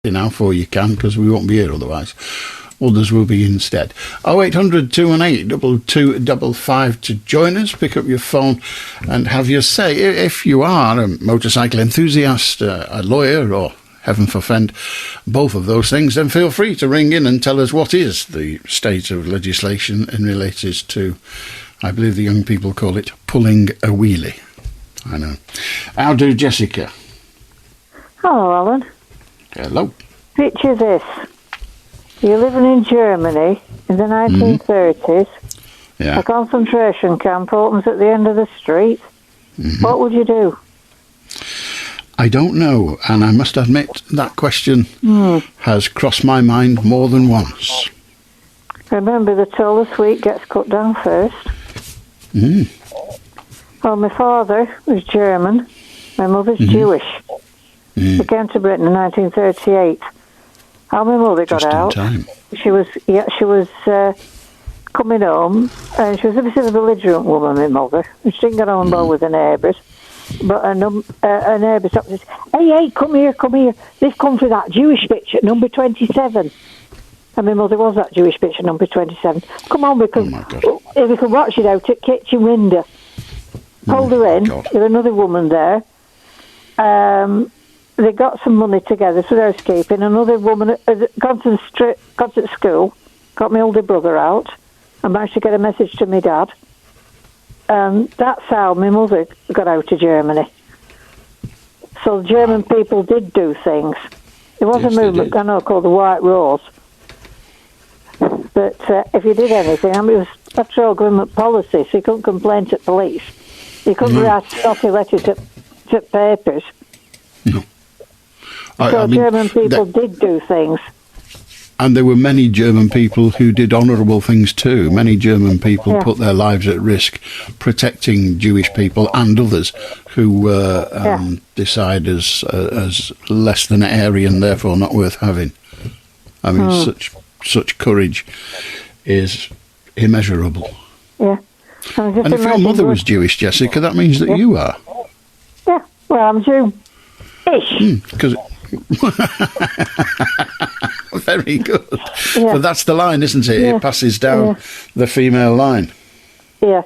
now before you can, because we won't be here otherwise. Others will be instead. 0800 218 2255 to join us. Pick up your phone and have your say. If you are a motorcycle enthusiast, a lawyer, or heaven forfend, both of those things, then feel free to ring in and tell us what is the state of legislation in relation to, I believe the young people call it, pulling a wheelie. I know. How do Jessica? Hello, Alan. Hello. Picture this. You're living in Germany in the 1930s. Yeah. A concentration camp opens at the end of the street. What would you do? I don't know, and I must admit that question has crossed my mind more than once. Remember, the tallest wheat gets cut down first. Well, my father was German. My mother's Jewish. They came to Britain in 1938. How my mother got out. She was coming home, and she was a bit of a belligerent woman, my mother. And she didn't get on well with her neighbours. But her neighbour stopped and said, hey, come here. They've come for that Jewish bitch at number 27. And my mother was that Jewish bitch at number 27. Come on, because if you can watch it out at kitchen window. Pulled her in with another woman there. They got some money together for housekeeping. Another woman had gone to school, got my older brother out, and managed to get a message to my dad. And that's how my mother got out of Germany. So German people did do things. There was a movement, I know, called the White Rose. But if you did anything, I mean, it was after all government policy, so you couldn't complain to police. You couldn't write snotty letters to papers. No. So German people did do things. And there were many German people who did honourable things too. Many German people put their lives at risk protecting Jewish people and others who were decided as less than Aryan, therefore not worth having. I mean, such courage is immeasurable. Yeah. And if your mother was Jewish, Jessica, that means that you are. Yeah. Well, I'm Jew-ish. Because very good. Yeah. But that's the line, isn't it? Yeah. It passes down the female line. Yeah.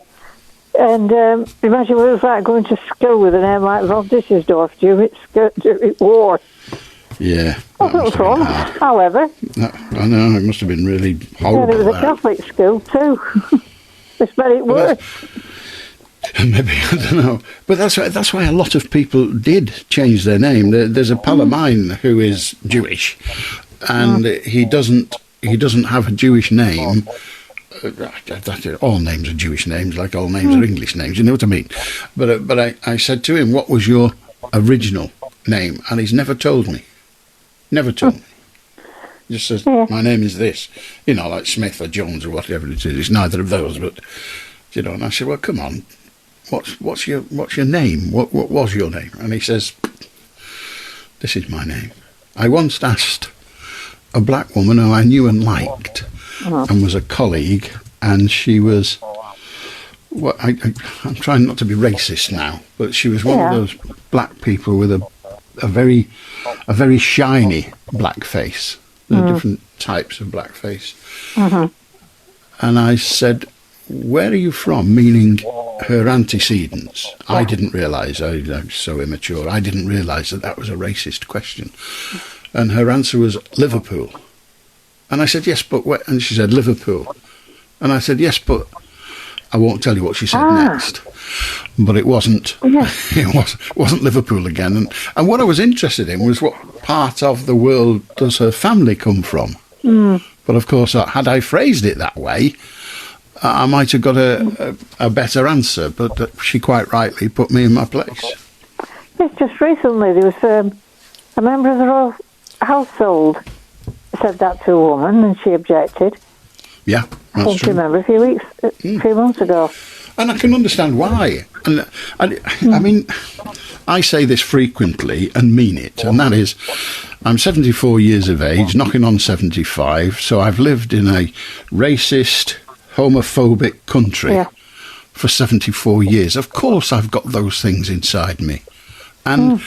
And imagine what it was like going to school with a name like von Dusseldorf, Jewish war. Yeah. It was fun, however. I know, it must have been really horrible. Yeah, it was a Catholic school too. It's made it worse. Maybe, I don't know. But that's why a lot of people did change their name. There's a pal of mine who is Jewish, and he doesn't have a Jewish name. All names are Jewish names, like all names are English names. You know what I mean? But I said to him, "What was your original name?" And he's never told me. Never told me. He just says, "My name is this." You know, like Smith or Jones or whatever it is. It's neither of those, but you know. And I said, "Well, come on. What's your name? What was your name?" And he says, "This is my name." I once asked a black woman who I knew and liked, and was a colleague, and she was. I'm trying not to be racist now, but she was one of those black people with a very shiny black face. There are different types of black face, and I said, "Where are you from?" Meaning her antecedents. I didn't realise, I was so immature, I didn't realise that was a racist question. And her answer was Liverpool. And I said, "Yes, but where?" And she said, "Liverpool." And I said, "Yes, but..." I won't tell you what she said next. But it wasn't it wasn't Liverpool again. And what I was interested in was what part of the world does her family come from? But of course, had I phrased it that way, I might have got a better answer, but she quite rightly put me in my place. Yes, just recently there was a member of the royal household said that to a woman, and she objected. Yeah, that's true. I remember a few months ago. And I can understand why. And I mean, I say this frequently and mean it, and that is, I'm 74 years of age, knocking on 75, so I've lived in a racist, homophobic country for 74 years. Of course I've got those things inside me. And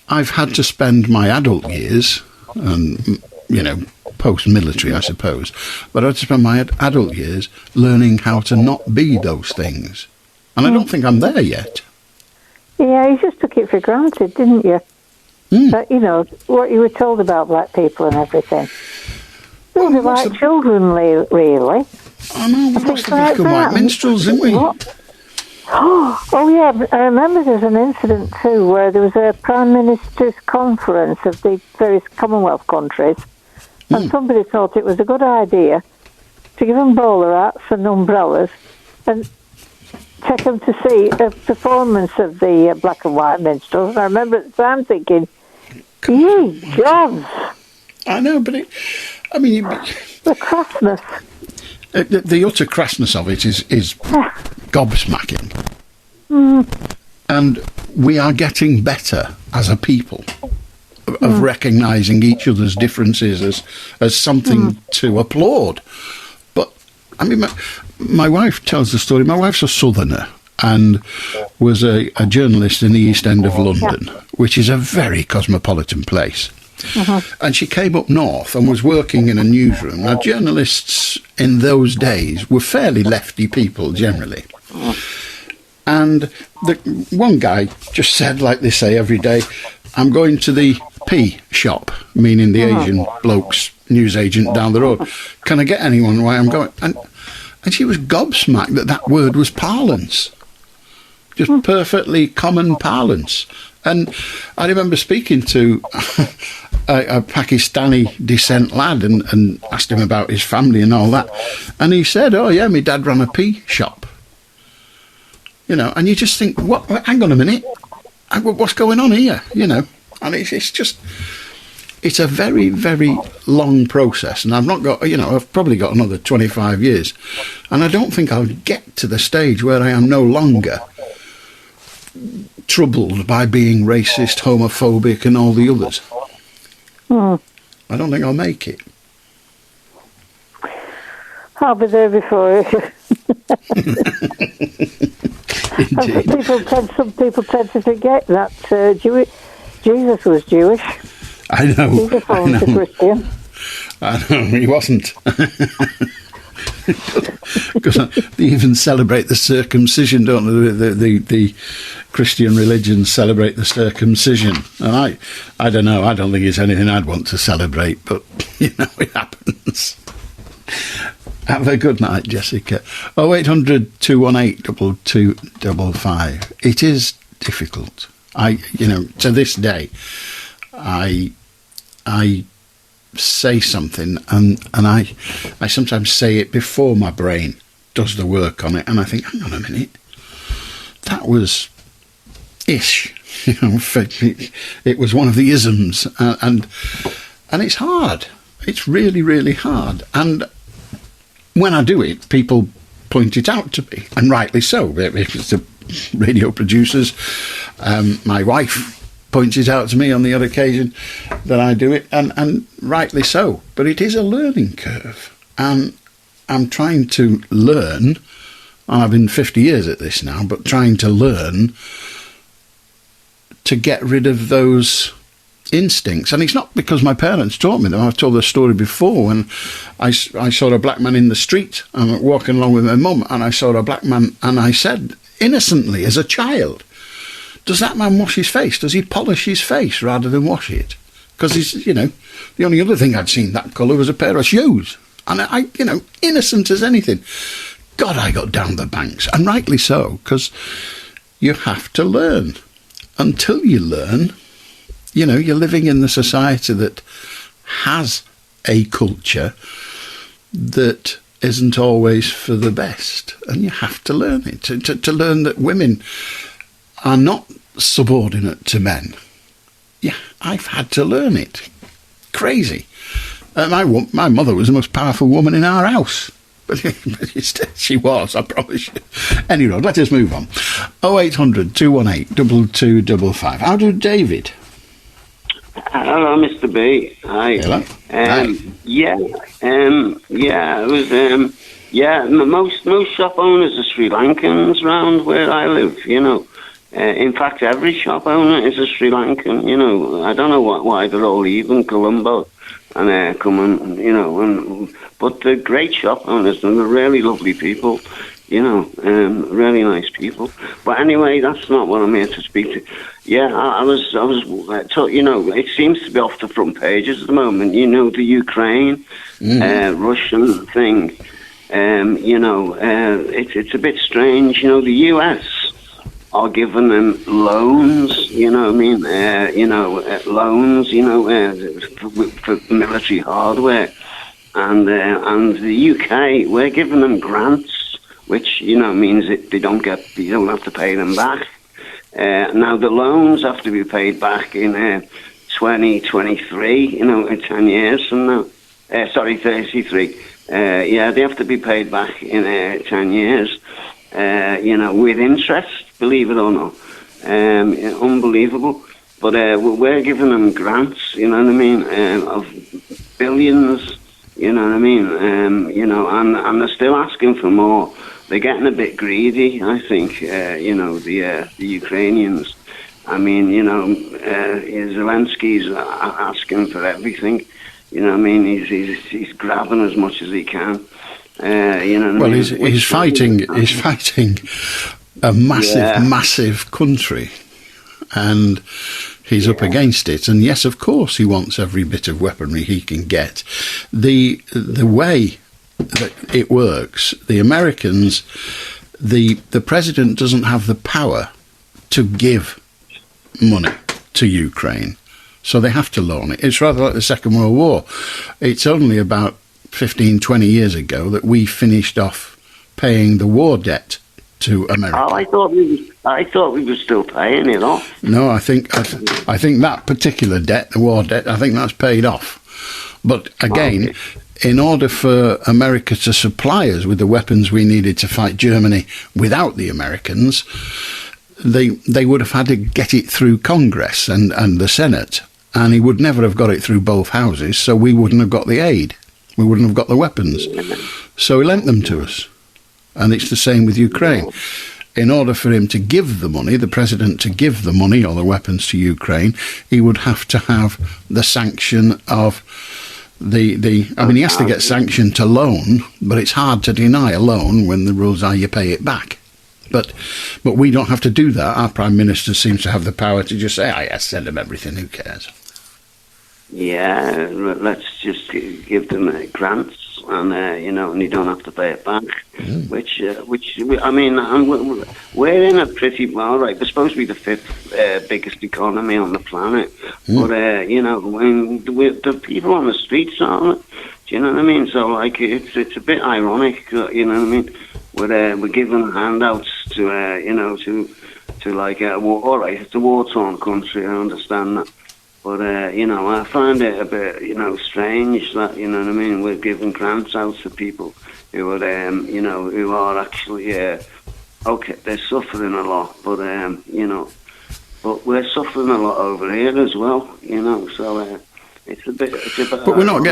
I've had to spend my adult years, you know, post-military, I suppose, but I had to spend my adult years learning how to not be those things. And I don't think I'm there yet. Yeah, you just took it for granted, didn't you? That, you know, what you were told about black people and everything. They were like children, really. I know, we've lost the black and white minstrels, haven't we? Oh, yeah, I remember there's an incident too where there was a Prime Minister's conference of the various Commonwealth countries, and somebody thought it was a good idea to give them bowler hats and umbrellas and take them to see a performance of the black and white minstrels. And I remember at the time thinking, "You Johns!" I know, but the crassness. The utter crassness of it is gobsmacking. And we are getting better as a people of recognising each other's differences as something to applaud. But, I mean, my wife tells the story. My wife's a southerner and was a journalist in the East End of London, which is a very cosmopolitan place. And she came up north and was working in a newsroom. Now, journalists in those days were fairly lefty people generally. And the one guy just said, like they say every day, I'm going to the P shop, meaning the Asian bloke's newsagent down the road. Can I get anyone while I'm going? And she was gobsmacked that word was parlance. Just perfectly common parlance. And I remember speaking to a Pakistani descent lad and asked him about his family and all that. And he said, oh, yeah, my dad ran a pea shop. You know, and you just think, what? Hang on a minute. What's going on here? You know, and it's just, it's a very, very long process. And I've not got, you know, I've probably got another 25 years. And I don't think I'll get to the stage where I am no longer troubled by being racist, homophobic and all the others. I don't think I'll make it. I'll be there before you. Some people tend to forget that Jesus was Jewish. I know. Jesus wasn't a Christian. I know, he wasn't. Because they even celebrate the circumcision, don't they? The Christian religions celebrate the circumcision. And I don't know, I don't think it's anything I'd want to celebrate, but, you know, it happens. Have a good night, Jessica. 0800 218 2255. It is difficult. You know, to this day, I say something and I sometimes say it before my brain does the work on it, and I think, hang on a minute, that was ish. You know, it was one of the isms, and it's hard. It's really, really hard. And when I do it, people point it out to me, and rightly so. It's the radio producers. My wife points it out to me on the other occasion that I do it, and rightly so. But it is a learning curve, and I'm trying to learn, and I've been 50 years at this now, but trying to learn to get rid of those instincts. And it's not because my parents taught me them. I've told the story before when I saw a black man in the street. I'm walking along with my mum, and I saw a black man, and I said innocently as a child, does that man wash his face? Does he polish his face rather than wash it? Because he's, you know, the only other thing I'd seen that colour was a pair of shoes. And I, you know, innocent as anything. God, I got down the banks, and rightly so, because you have to learn. Until you learn, you know, you're living in the society that has a culture that isn't always for the best, and you have to learn it. To learn that women are not subordinate to men. Yeah, I've had to learn it. Crazy. My mother was the most powerful woman in our house. But she was, I promise you. Anyway, let us move on. 0800 218 2255. How do David? Hello, Mr. B. Hi. Hello. It was most shop owners are Sri Lankans round where I live, you know. In fact, every shop owner is a Sri Lankan, you know. I don't know why they're all leaving Colombo and coming, you know. But they're great shop owners, and they're really lovely people, you know, really nice people. But anyway, that's not what I'm here to speak to. Yeah, I was, you know, it seems to be off the front pages at the moment. You know, the Ukraine, Russian thing. You know, it's a bit strange. You know, the US are giving them loans, you know what I mean, loans, you know, for military hardware. And the UK, we're giving them grants, which, you know, means that you don't have to pay them back. Now, the loans have to be paid back in 2023, you know, in 10 years from now. 33. They have to be paid back in 10 years. with interest, believe it or not. Unbelievable. But we're giving them grants, you know what I mean, of billions, you know what I mean, and they're still asking for more. They're getting a bit greedy, I think, the Ukrainians. I mean, Zelensky's asking for everything. You know what I mean? He's grabbing as much as he can. He's fighting a massive country, and he's up against it. And yes, of course, he wants every bit of weaponry he can get. The way that it works, the Americans, the president doesn't have the power to give money to Ukraine, so they have to loan it. It's rather like the Second World War. It's only about 15, 20 years ago that we finished off paying the war debt to America. Oh, I thought we were still paying it off. No, I think that particular debt, the war debt, I think that's paid off. But again, in order for America to supply us with the weapons we needed to fight Germany without the Americans, they would have had to get it through Congress and the Senate, and he would never have got it through both houses, so we wouldn't have got the aid. We wouldn't have got the weapons. So he lent them to us. And it's the same with Ukraine. In order for him to give the money, the president to give the money or the weapons to Ukraine, he would have to have the sanction of he has to get sanction to loan, but it's hard to deny a loan when the rules are you pay it back. But we don't have to do that. Our Prime Minister seems to have the power to just say, yes, send them everything, who cares? Yeah, let's just give them grants, and and you don't have to pay it back. Which I mean, we're in a pretty well, right? We're supposed to be the 5th biggest economy on the planet, but when the people on the streets aren't. Do you know what I mean? So like, it's a bit ironic, you know what I mean? We're giving handouts to like a war, right? It's a war-torn country. I understand that. But, I find it a bit, strange that, you know what I mean, we're giving grants out to people who are, who are actually, they're suffering a lot, but, but we're suffering a lot over here as well, so it's a bit... But we're not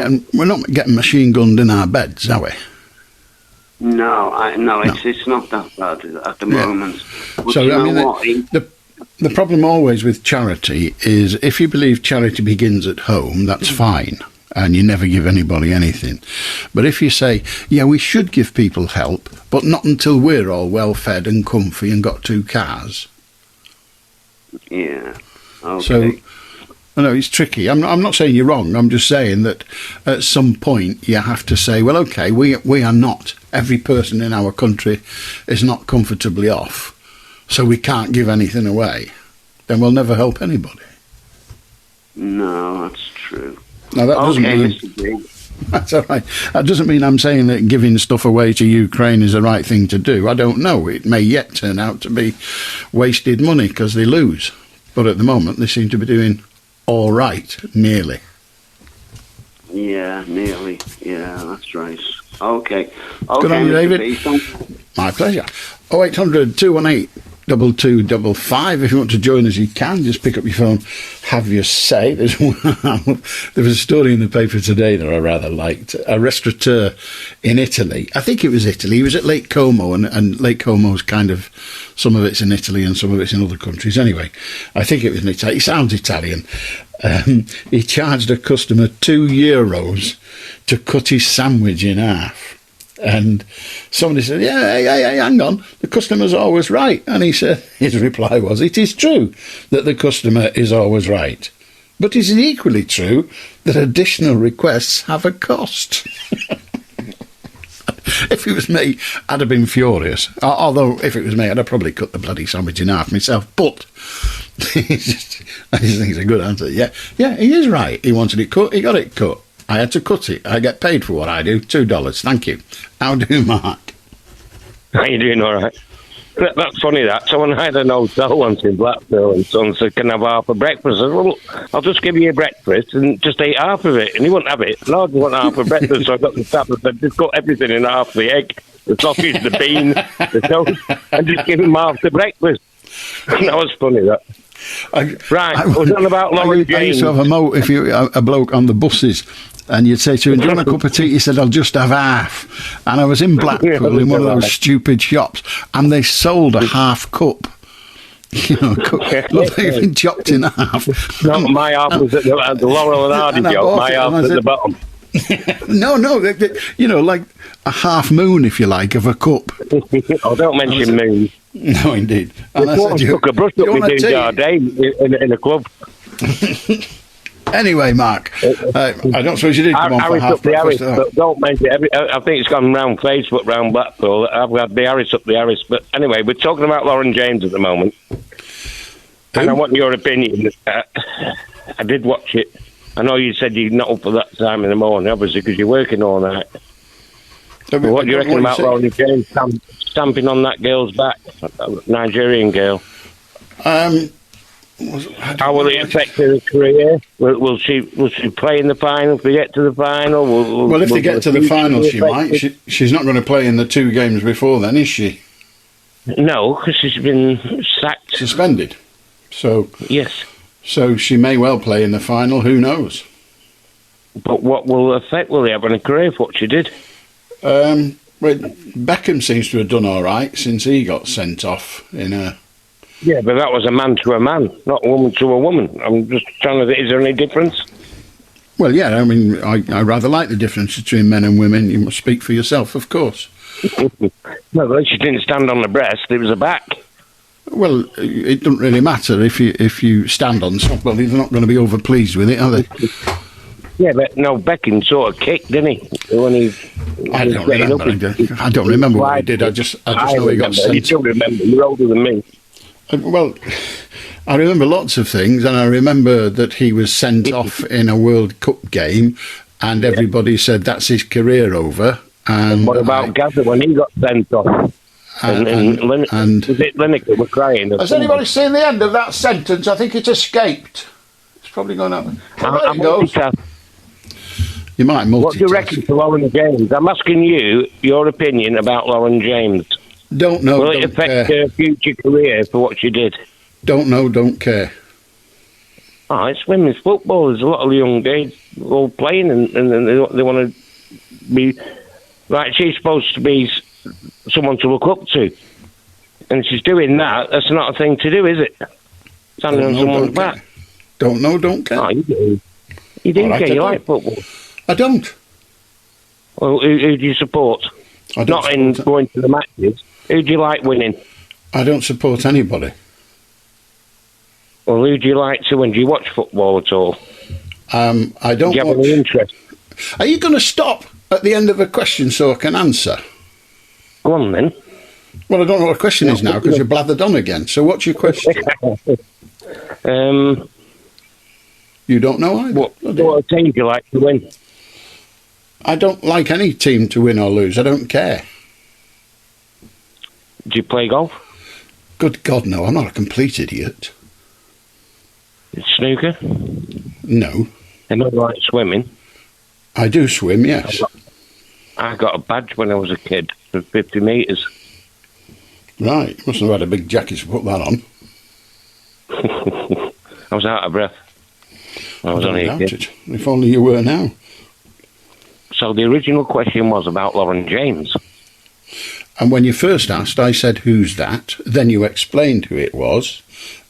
getting machine gunned in our beds, are we? No, it's not that bad at the moment. But so, the problem always with charity is if you believe charity begins at home, that's fine, and you never give anybody anything. But if you say, we should give people help, but not until we're all well fed and comfy and got 2 cars. Yeah, okay. So, it's tricky. I'm not saying you're wrong. I'm just saying that at some point you have to say, well, okay, we are not. Every person in our country is not comfortably off. So we can't give anything away, then we'll never help anybody. No, that's true. Now that doesn't mean that's all right. That doesn't mean I'm saying that giving stuff away to Ukraine is the right thing to do. I don't know. It may yet turn out to be wasted money because they lose. But at the moment, they seem to be doing all right, nearly. Yeah, nearly. Yeah, that's right. Okay. Good on you, David. My pleasure. 0800 218 2255. If you want to join us, you can. Just pick up your phone, have your say. There was a story in the paper today that I rather liked. A restaurateur in Italy. I think it was Italy. He was at Lake Como, and Lake Como's kind of, some of it's in Italy and some of it's in other countries. Anyway, I think it was in Italy. He sounds Italian. He charged a customer €2 to cut his sandwich in half. And somebody said, hey, hang on, the customer's always right. And he said, his reply was, it is true that the customer is always right. But is it equally true that additional requests have a cost? If it was me, I'd have been furious. Although, if it was me, I'd have probably cut the bloody sandwich in half myself. But I just think it's a good answer. Yeah, he is right. He wanted it cut, he got it cut. I had to cut it. I get paid for what I do. $2. Thank you. How do, Mark? How you doing? All right. That's funny, that. Someone had an hotel once in Blackpool and someone said, can I have half a breakfast? I said, well, I'll just give you a breakfast and just eat half of it. And he wouldn't have it. No, I just want half a breakfast. So I got the tap and said, just cut everything in half the egg. the sausage, the bean, the toast, and just give him half the breakfast. That was funny, that. I was on about Lauren James. I used to have a bloke on the buses, and you'd say to him, do you want a cup of tea? He said, I'll just have half. And I was in Blackpool in one of those stupid shops, and they sold a half cup. You know, look, they've been chopped in half. No, my half was at the Laurel and Hardy job. My half was at the bottom. No, you know, like a half moon, if you like, of a cup. Oh, don't mention moon. No, indeed. And I said, took a brush up with in a club. Anyway, Mark, I don't suppose you did come on for half breakfast. But don't mention it. I think it's gone round Facebook, round Blackpool. I've had the Harris up the Harris. But anyway, we're talking about Lauren James at the moment. And I want your opinion. I did watch it. I know you said you're not up for that time in the morning, obviously, because you're working all night. But what do you reckon about Lauren James stamping on that girl's back, Nigerian girl? How will it affect her career? Will she play in the final if they get to the final? Well, if they get to the final, she might. She's not going to play in the 2 games before then, is she? No, because she's been sacked. Suspended. So yes. So she may well play in the final, who knows? But what will affect will he have on a career for what she did? Well, Beckham seems to have done all right since he got sent off in a... Yeah, but that was a man to a man, not a woman to a woman. I'm just trying to think, is there any difference? Well, yeah, I mean, I rather like the difference between men and women. You must speak for yourself, of course. No, at least she didn't stand on the breast, it was a back. Well, it doesn't really matter if you stand on something. Well, they're not going to be over pleased with it, are they? Yeah, but no, Beckham sort of kicked, didn't he? When I don't remember what he did. I just know he got sent. You don't remember. You're older than me. Well, I remember lots of things, and I remember that he was sent off in a World Cup game, and everybody said that's his career over. And what about Gaza when he got sent off? And was it Lineker were crying? Has anybody seen the end of that sentence? I think it escaped. It's probably going up. I'm multitask. You might multitask. What do you reckon to Lauren James? I'm asking you your opinion about Lauren James. Don't know. Will it affect her future career for what she did? Don't know, don't care. Oh, it's women's football. There's a lot of young guys all playing, and they want to be... Like, she's supposed to be someone to look up to. And she's doing that. That's not a thing to do, is it? Standing on someone's back. Don't know, don't care. Oh, you do. You do care. You like football. I don't. Well, who do you support? I don't. Not in going to the matches. Who do you like winning? I don't support anybody. Well, who do you like to win? Do you watch football at all? I don't. Do you have any interest? Are you going to stop at the end of a question so I can answer? Go on then. Well, I don't know what a question is now because you blathered on again. So what's your question? You don't know either. What team do you like to win? I don't like any team to win or lose. I don't care. Do you play golf? Good God, no. I'm not a complete idiot. Snooker? No. I don't like swimming. I do swim, yes. I got a badge when I was a kid for 50 metres. Right. Must have had a big jacket to put that on. I was out of breath. I was only a kid. If only you were now. So the original question was about Lauren James. And when you first asked, I said, who's that? Then you explained who it was.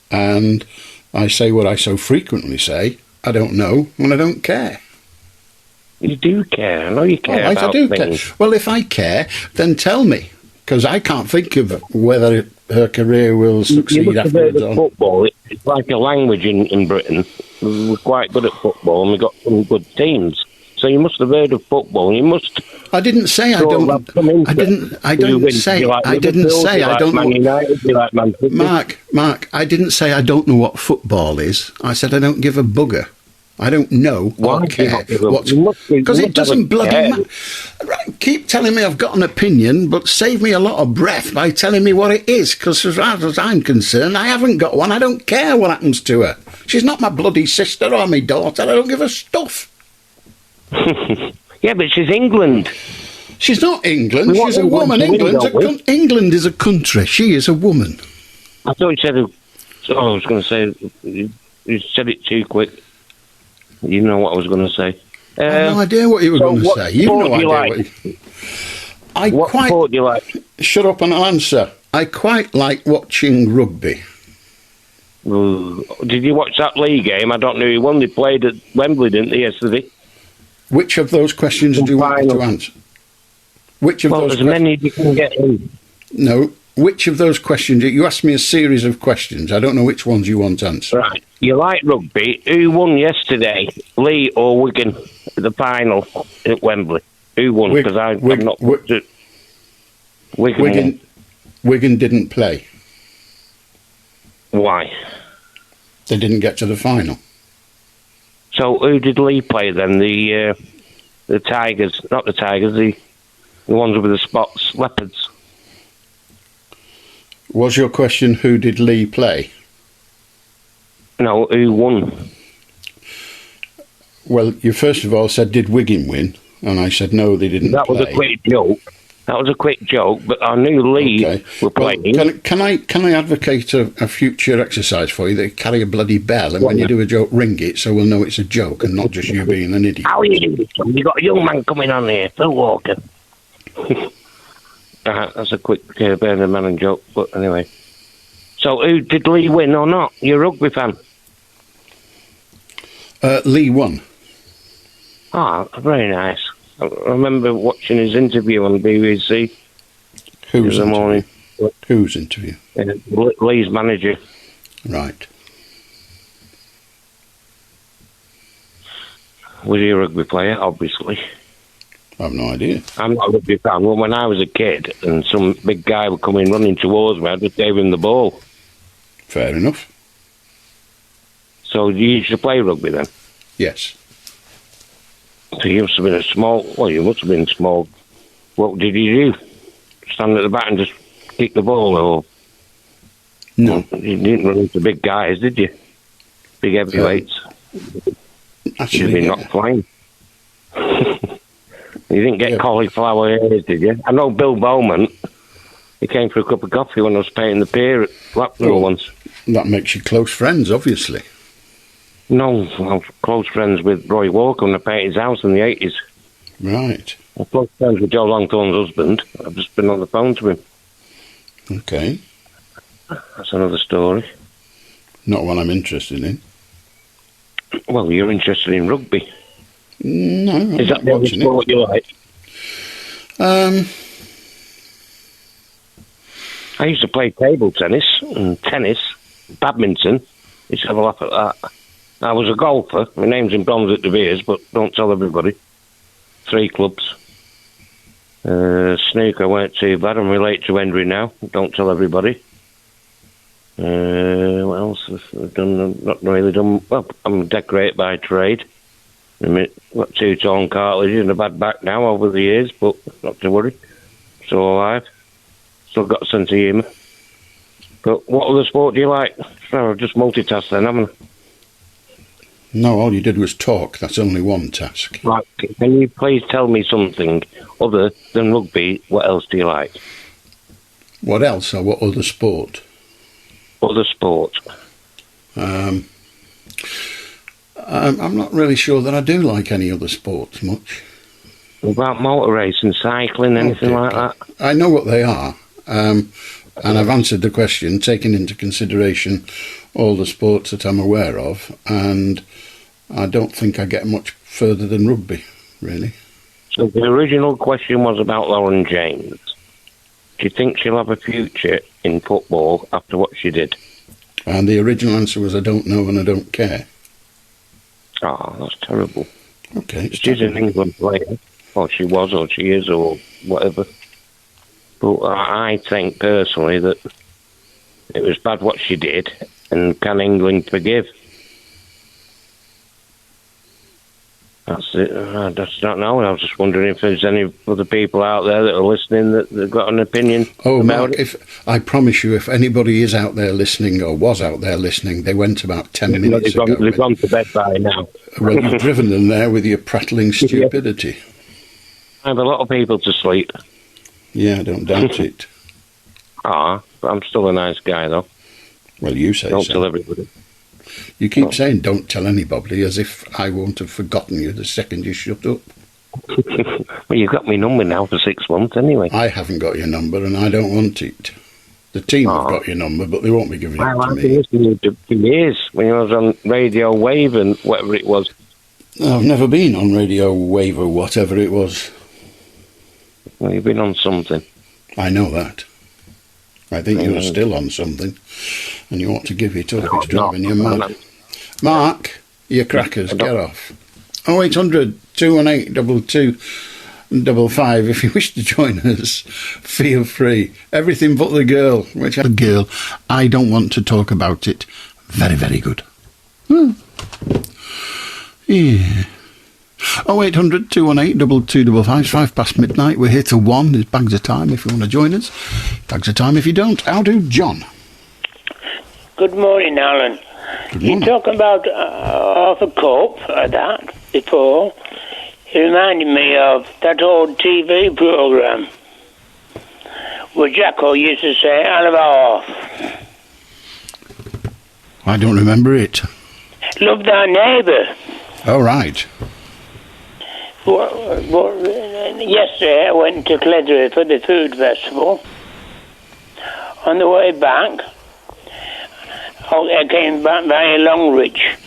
And I say what I so frequently say, I don't know, and I don't care. You do care. I know you care about I do things. care. Well, if I care, then tell me. Because I can't think of whether her career will succeed afterwards. Football, it's like a language in Britain. We're quite good at football, and we've got some good teams. So you must have heard of football. You must. I didn't say I don't. I didn't say I don't know. Mark, I didn't say I don't know what football is. I said I don't give a bugger. I don't know or care. Because it doesn't bloody matter. Right, keep telling me I've got an opinion, but save me a lot of breath by telling me what it is. Because as far as I'm concerned, I haven't got one. I don't care what happens to her. She's not my bloody sister or my daughter. I don't give a stuff. Yeah, but she's England. She's not England. We She's a want woman. England, England is a country. She is a woman. I thought you said... I was going to say... You said it too quick. You know what I was going to say. I have no idea what you were going to say. You've no idea what sport do you like? Shut up and answer. I quite like watching rugby. Did you watch that Leigh game? I don't know who won. They played at Wembley, didn't they, yesterday? Which of those questions do you want me to answer? Which of those? As many as you can get in. No. Which of those questions? You asked me a series of questions. I don't know which ones you want answered. Right. You like rugby. Who won yesterday? Leigh or Wigan? The final at Wembley. Who won? Because I'm not... Wigan didn't play. Why? They didn't get to the final. So who did Leigh play then? The Tigers, not the Tigers, the ones with the spots, Leopards. Was your question who did Leigh play? No, who won? Well, you first of all said, did Wigan win? And I said, no, they didn't That play. was a quick joke. That was a quick joke, but I knew Leigh were playing. Can I advocate a future exercise for you? That carry a bloody bell, and when you do a joke, ring it, so we'll know it's a joke and not just you being an idiot. How are you doing? You got a young man coming on here, Phil Walker. That's a quick Bernard Manning joke, but anyway. So who did Leigh win or not? You're a rugby fan. Leigh won. Ah, very nice. I remember watching his interview on BBC. Whose interview? Morning. Whose interview? Leigh's manager. Right. Was he a rugby player? Obviously. I have no idea. I'm not a rugby fan. Well, when I was a kid and some big guy would come in running towards me, I just gave him the ball. Fair enough. So you used to play rugby then? Yes. So you must have been you must have been small. What did you do? Stand at the back and just kick the ball, or? No. You didn't run into big guys, did you? Big heavyweights. Actually, you'd be knocked flying. You didn't get cauliflower ears, did you? I know Bill Bowman. He came for a cup of coffee when I was painting the pier at Blackpool once. That makes you close friends, obviously. No, I was close friends with Roy Walker when I painted his house in the 80s. Right. I'm close friends with Joe Longthorne's husband. I've just been on the phone to him. Okay. That's another story. Not one I'm interested in. Well, you're interested in rugby. No, I'm Is that not the sport you like? I used to play table tennis and tennis, badminton. Used to have a laugh at that. I was a golfer. My name's in bronze at De Beers, but don't tell everybody. 3 clubs. Snooker weren't too bad. I'm related to Henry now. Don't tell everybody. What else have I done? Not really done. Well, I'm a decorator by trade. I've got 2 torn cartilages and a bad back now over the years, but not to worry. Still alive. Still got a sense of humour. But what other sport do you like? So I've just multitasked then, haven't I? No, all you did was talk. That's only one task. Right. Can you please tell me something other than rugby? What else do you like? What else, or what other sport? Other sport. I'm not really sure that I do like any other sports much. What about motor racing, cycling, anything like that? I know what they are, and I've answered the question, taking into consideration all the sports that I'm aware of, and I don't think I get much further than rugby, really. So the original question was about Lauren James. Do you think she'll have a future in football after what she did? And the original answer was I don't know and I don't care. Oh, that's terrible. Okay. She's an England player, or she was, or she is, or whatever. But I think personally that it was bad what she did, and can England forgive? That's it. I just don't know. I was just wondering if there's any other people out there that are listening that have got an opinion about Mark, it. I promise you, if anybody is out there listening or was out there listening, they went about 10 minutes ago. They've gone to bed by now. Well, you've driven them there with your prattling stupidity. have a lot of people to sleep. Yeah, I don't doubt it. But I'm still a nice guy, though. Well, you say don't so. Tell everybody. You keep saying don't tell anybody as if I won't have forgotten you the second you shut up. Well, you've got my number now for 6 months anyway. I haven't got your number and I don't want it. The team have got your number, but they won't be giving it to I've me. been listening to you for years when I was on Radio Wave and whatever it was. I've never been on Radio Wave or whatever it was. Well, you've been on something. I know that. I think you're still on something, and you ought to give it up. It's driving you mad. Mark, you crackers, get off. 0800 218 2255. If you wish to join us, feel free. Everything but the girl, whichever girl, I don't want to talk about it. Very, very good. Yeah. 0800 218 2255. It's 5 past midnight. We're here till 1. There's bags of time if you want to join us. Bags of time if you don't. How do John? Good morning, Alan. You talk about Arthur Cope, that, before. It reminded me of that old TV programme where Jacko used to say, "I'll have a half." I don't remember it. Love thy neighbour. Oh, right. Yesterday I went to Cledbury for the food festival. On the way back, I came back via Longreach.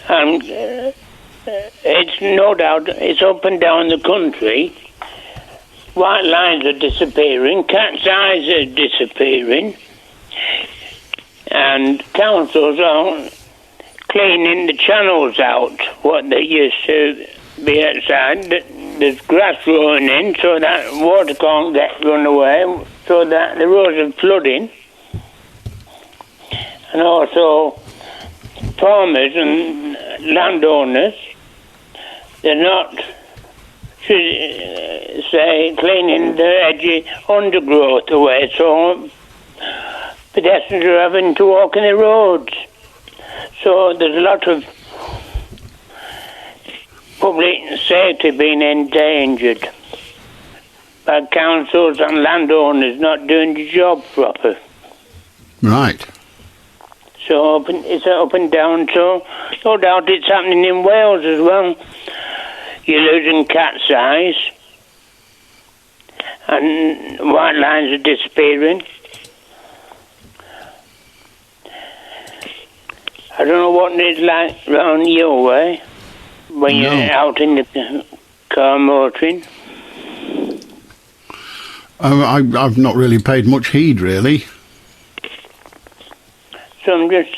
And it's no doubt, it's up and down the country. White lines are disappearing, cat's eyes are disappearing, and councils are cleaning the channels out, what they used to be outside. There's grass growing in so that water can't get run away, so that the roads are flooding. And also farmers and landowners, they're not, cleaning the edgy undergrowth away, so pedestrians are having to walk in the roads. So there's a lot of public safety being endangered by councils and landowners not doing the job proper. Right. So it's up and down, so no doubt it's happening in Wales as well. You're losing cat's eyes, and white lines are disappearing. I don't know what it's like round your way when you're out in the car motoring. I've not really paid much heed, really. So I'm just,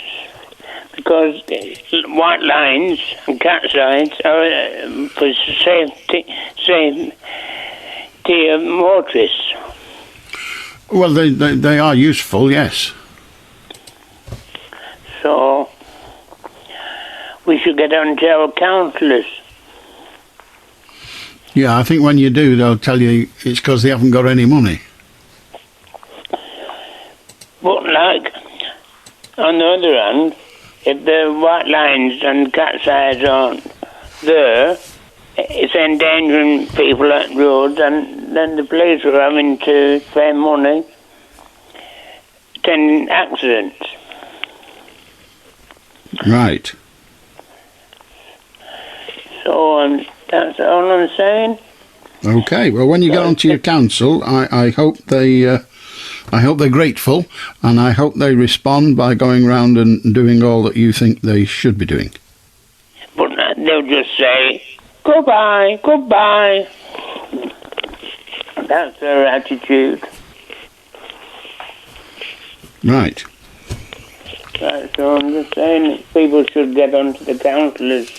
because white lines and cat's eyes are for safety of motorists. Well, they are useful, yes. So we should get on to our counsellors. Yeah, I think when you do, they'll tell you it's because they haven't got any money. But like, on the other hand, if the white lines and cat's eyes aren't there, it's endangering people at roads, and then the police are having to pay money attending accidents. Right. So that's all I'm saying. Okay. Well, when you get onto your council, I hope they're grateful, and I hope they respond by going round and doing all that you think they should be doing. But they'll just say, goodbye, goodbye. That's their attitude. Right. So I'm just saying people should get onto the councillors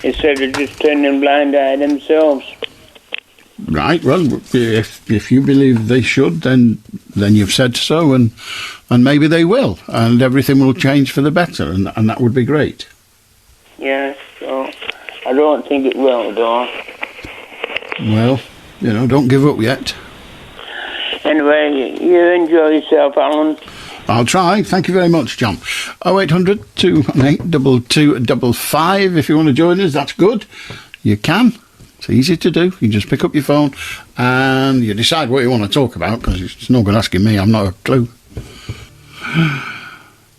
instead of just turning a blind eye themselves. Right. Well, if you believe they should, then you've said so, and maybe they will, and everything will change for the better, and that would be great. Yeah. So I don't think it will, though. Well, don't give up yet. Anyway, you enjoy yourself, Alan. I'll try. Thank you very much, John. 0800 218 2255. If you want to join us, that's good. You can. It's easy to do. You just pick up your phone and you decide what you want to talk about, because it's no good asking me. I'm not a clue.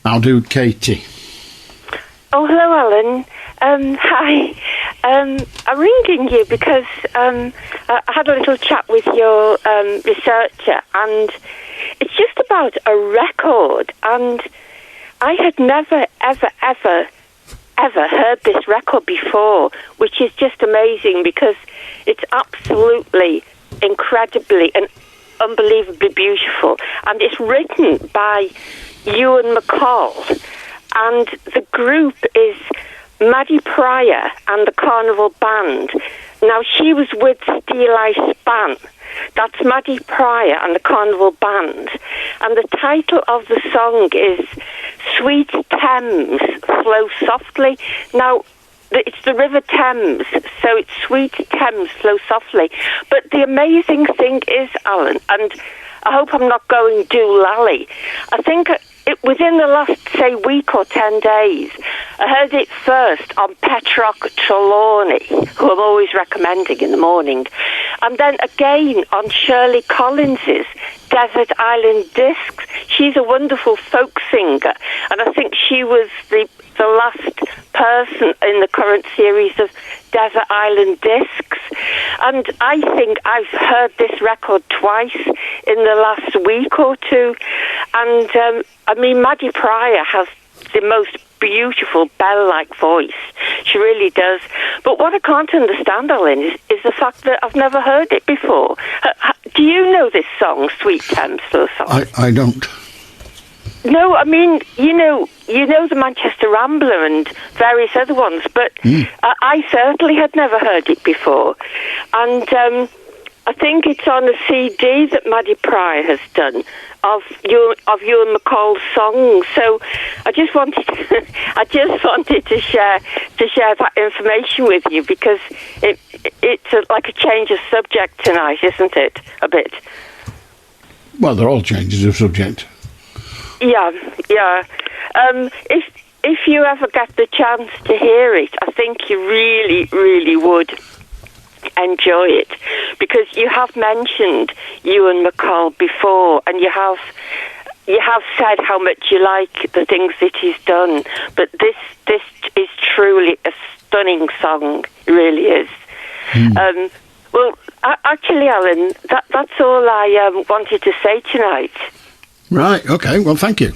I'll do Katie. Oh, hello, Alan. Hi. I'm ringing you because I had a little chat with your researcher, and it's just about a record. And I had never, ever heard this record before, which is just amazing because it's absolutely incredibly and unbelievably beautiful. And it's written by Ewan MacColl, and the group is Maddie Prior and the Carnival Band. Now, she was with Steel Eye Span. That's Maddie Prior and the Carnival Band. And the title of the song is Sweet Thames Flow Softly. Now, it's the River Thames, so it's Sweet Thames Flow Softly. But the amazing thing is, Alan, and I hope I'm not going doolally, I think within the last, say, week or 10 days, I heard it first on Petrock Trelawney, who I'm always recommending in the morning, and then again on Shirley Collins's Desert Island Discs. She's a wonderful folk singer, and I think she was the last person in the current series of Desert Island Discs. And I think I've heard this record twice in the last week or two. And I mean, Maddie Prior has the most beautiful bell-like voice. She really does. But what I can't understand, Alan, is the fact that I've never heard it before. Do you know this song, Sweet Thames Flow Softly? I don't. No, I mean, you know the Manchester Rambler and various other ones, but I certainly had never heard it before. And I think it's on a CD that Maddie Prior has done of Ewan MacColl's songs. So I just wanted to share that information with you, because it's like a change of subject tonight, isn't it? A bit. Well, they're all changes of subject. Yeah. If you ever get the chance to hear it, I think you really, really would enjoy it, because you have mentioned Ewan MacColl before, and you have said how much you like the things that he's done. But this is truly a stunning song. It really is. Well, actually, Alan, that's all I wanted to say tonight. Right, okay, well, thank you.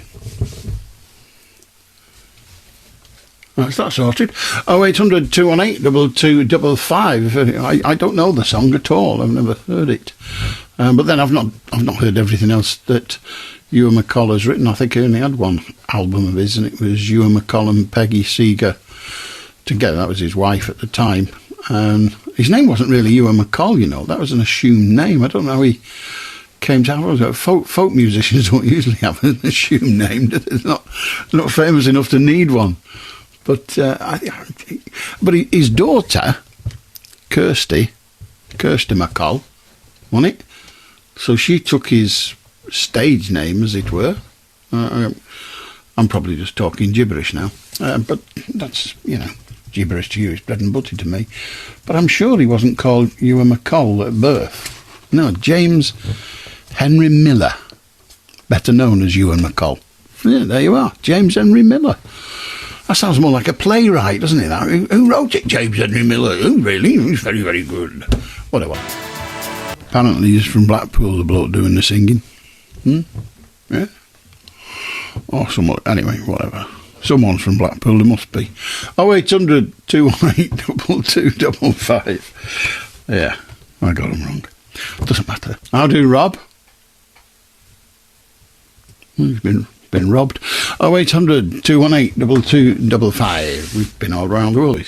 That's that sorted. 0800 218 2255. I don't know the song at all. I've never heard it. But then I've not heard everything else that Ewan MacColl has written. I think he only had one album of his, and it was Ewan MacColl and Peggy Seeger together. That was his wife at the time. His name wasn't really Ewan MacColl, you know. That was an assumed name. I don't know how he came to have it. Folk musicians don't usually have an assumed name. They're not famous enough to need one. But his daughter, Kirsty MacColl, wasn't it? So she took his stage name, as it were. I'm probably just talking gibberish now, but that's, gibberish to you. It's bread and butter to me. But I'm sure he wasn't called Ewan MacColl at birth. No, James Henry Miller, better known as Ewan MacColl. Yeah, there you are, James Henry Miller. That sounds more like a playwright, doesn't it? That? Who wrote it? James Henry Miller. Oh, really? He's very, very good. Whatever. Apparently he's from Blackpool, the bloke doing the singing. Yeah? Or someone. Anyway, whatever. Someone's from Blackpool, there must be. 0800 218 2255. Yeah, I got him wrong. Doesn't matter. How do Rob? He's been robbed. 0800 218 2255. We've been all around the world.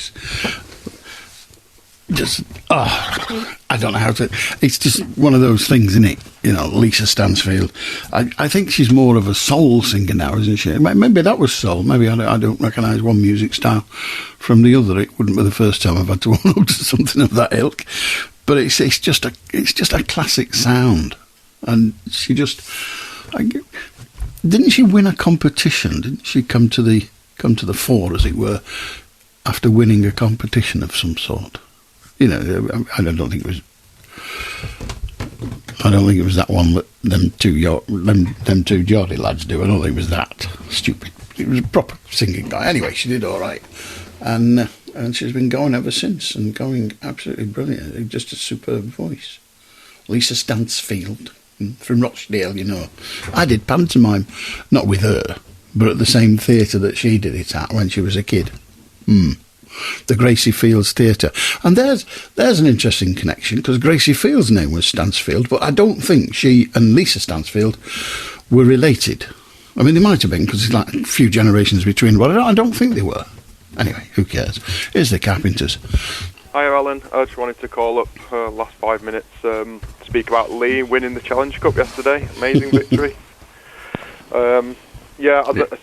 I don't know how to. It's just one of those things, isn't it? Lisa Stansfield. I think she's more of a soul singer now, isn't she? Maybe that was soul. Maybe I don't recognise one music style from the other. It wouldn't be the first time I've had to own up to something of that ilk. But it's just a classic sound, and she just. Didn't she win a competition? Didn't she come to the fore, as it were, after winning a competition of some sort? I don't think it was. I don't think it was that one that them two Geordie lads do. I don't think it was that stupid. It was a proper singing guy. Anyway, she did all right, and she's been going ever since, and going absolutely brilliant. Just a superb voice. Lisa Stansfield from Rochdale, I did pantomime, not with her, but at the same theatre that she did it at when she was a kid. The Gracie Fields Theatre. And there's an interesting connection, because Gracie Fields' name was Stansfield, but I don't think she and Lisa Stansfield were related. I mean, they might have been, because it's like a few generations between, but I don't think they were. Anyway, who cares? Here's the Carpenters. Hi, Alan. I just wanted to call up last 5 minutes, speak about Leigh winning the Challenge Cup yesterday. Amazing victory.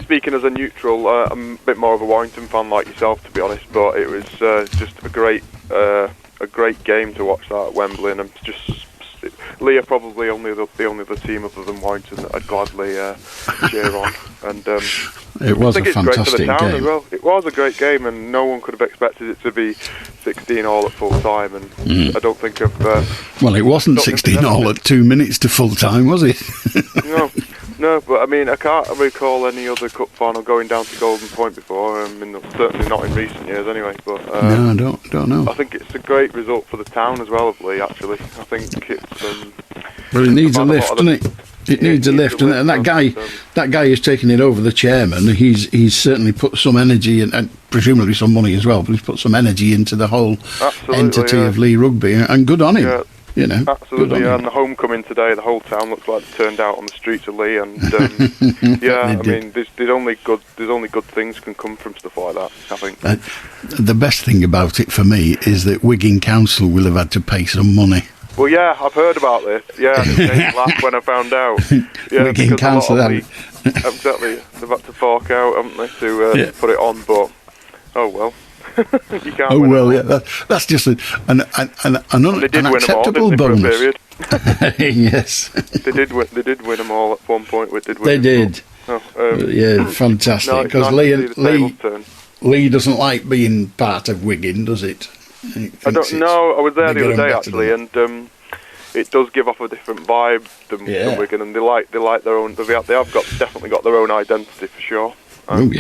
Speaking as a neutral, I'm a bit more of a Warrington fan like yourself, to be honest, but it was just a great game to watch that at Wembley, and Leigh are probably the only other team other than Warrington that I'd gladly cheer on. And it was a fantastic game. Great for the town as well. It was a great game, and no one could have expected it to be 16 all at full time. And I don't think well, it wasn't 16 all at 2 minutes to full time, was it? No, but I mean, I can't recall any other cup final going down to Golden Point before. Certainly not in recent years, anyway. But no, I don't know. I think it's a great result for the town as well of Leigh. Actually, I think it's. Well, it needs a lift, doesn't it? It needs a lift, and that guy who's taking it over, the chairman, he's certainly put some energy and presumably some money as well, but he's put some energy into the whole entity of Leigh Rugby, and good on him. Yeah. Absolutely, and the homecoming today, the whole town looks like it turned out on the streets of Leigh, and there's only good things can come from stuff like that, I think. The best thing about it for me is that Wigan Council will have had to pay some money. Well, yeah, I've heard about this. Yeah, I laughed when I found out. Yeah, Wigan Council, exactly, they've had to fork out, haven't they, to put it on? But oh well. You can't that's just an unacceptable bonus. Yes, they did win them all at one point. They did. Fantastic. Because Leigh doesn't like being part of Wigan, does it? I don't know. I was there the other day actually, and it does give off a different vibe than Wigan, and they like their own. They have definitely got their own identity for sure. And,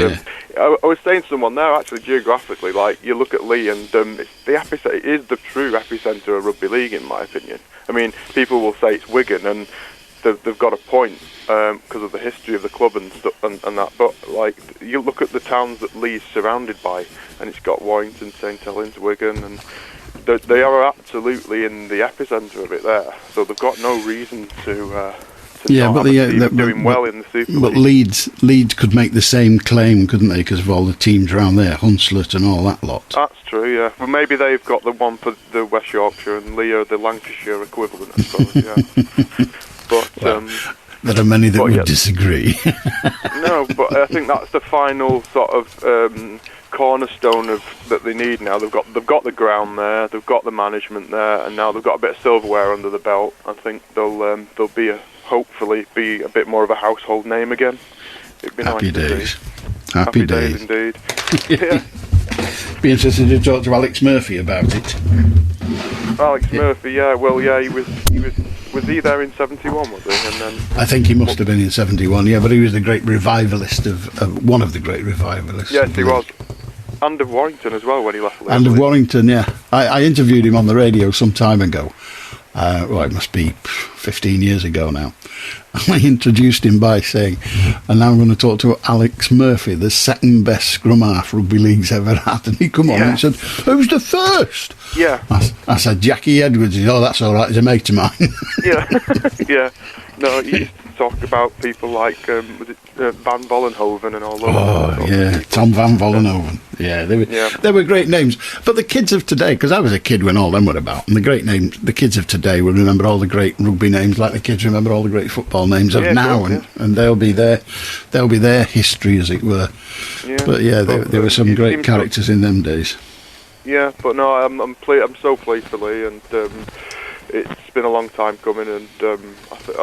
I was saying to someone there, actually, geographically, like, you look at Leigh, and it is the true epicentre of rugby league, in my opinion. I mean, people will say it's Wigan, and they've got a point because of the history of the club and stuff and that. But like, you look at the towns that Leigh's surrounded by, and it's got Warrington, St Helens, Wigan, and they are absolutely in the epicentre of it there. So they've got no reason to. But they're doing well in the Super League. But Leeds could make the same claim, couldn't they? Because of all the teams around there, Hunslet and all that lot. That's true, yeah. Well, maybe they've got the one for the West Yorkshire, and Leigh are the Lancashire equivalent, I suppose. Yeah. But there are many that would disagree. No, but I think that's the final sort of cornerstone of that they need now. They've got the ground there, they've got the management there, and now they've got a bit of silverware under the belt. I think they'll hopefully be a bit more of a household name again. It'd be Happy nice days. To see. Happy days indeed. Yeah. Be interested to talk to Alex Murphy about it. Alex Murphy, yeah. Well, yeah, he was he there in 71, was he? And then I think he must have been in 71. Yeah, but he was the great revivalist of one of the great revivalists. Yes, he was. And of Warrington as well when he left. And of Warrington, yeah. I interviewed him on the radio some time ago. It must be 15 years ago now. I introduced him by saying, and now I'm going to talk to Alex Murphy, the second best scrum half rugby league's ever had. And he come on and said, who's the first? Yeah. I said, Jackie Edwards. He said, oh, that's all right, he's a mate of mine. Yeah, yeah. No, he used to talk about people like, was it Van Vollenhoven and all those. Oh, yeah, Tom Van Vollenhoven. Yeah, they were great names. But the kids of today, because I was a kid when all them were about, and the great names, the kids of today will remember all the great rugby names like the kids remember all the great football names of now, and they'll be their history, as it were. Yeah, but yeah, there were some great characters in them days. Yeah, but no, I'm so pleased for Leigh, and it's been a long time coming, and I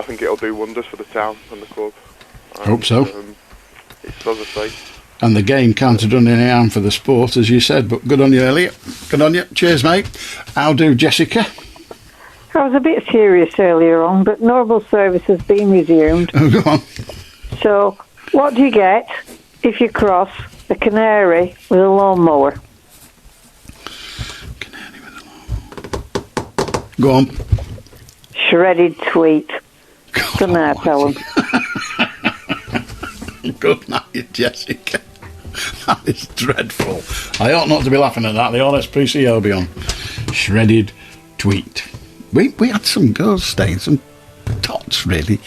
think it'll do wonders for the town and the club. Hope so. It's, as I say, And the game can't have done any harm for the sport, as you said. But good on you, Elliot. Good on you. Cheers, mate. How do, Jessica? I was a bit serious earlier on, but normal service has been resumed. Oh, go on. So, what do you get if you cross a canary with a lawnmower? Go on. Shredded tweet. Good night, Alan. Good night, Jessica. That is dreadful. I ought not to be laughing at that. The RSPCO be on. Shredded tweet. We had some girls staying, some tots, really.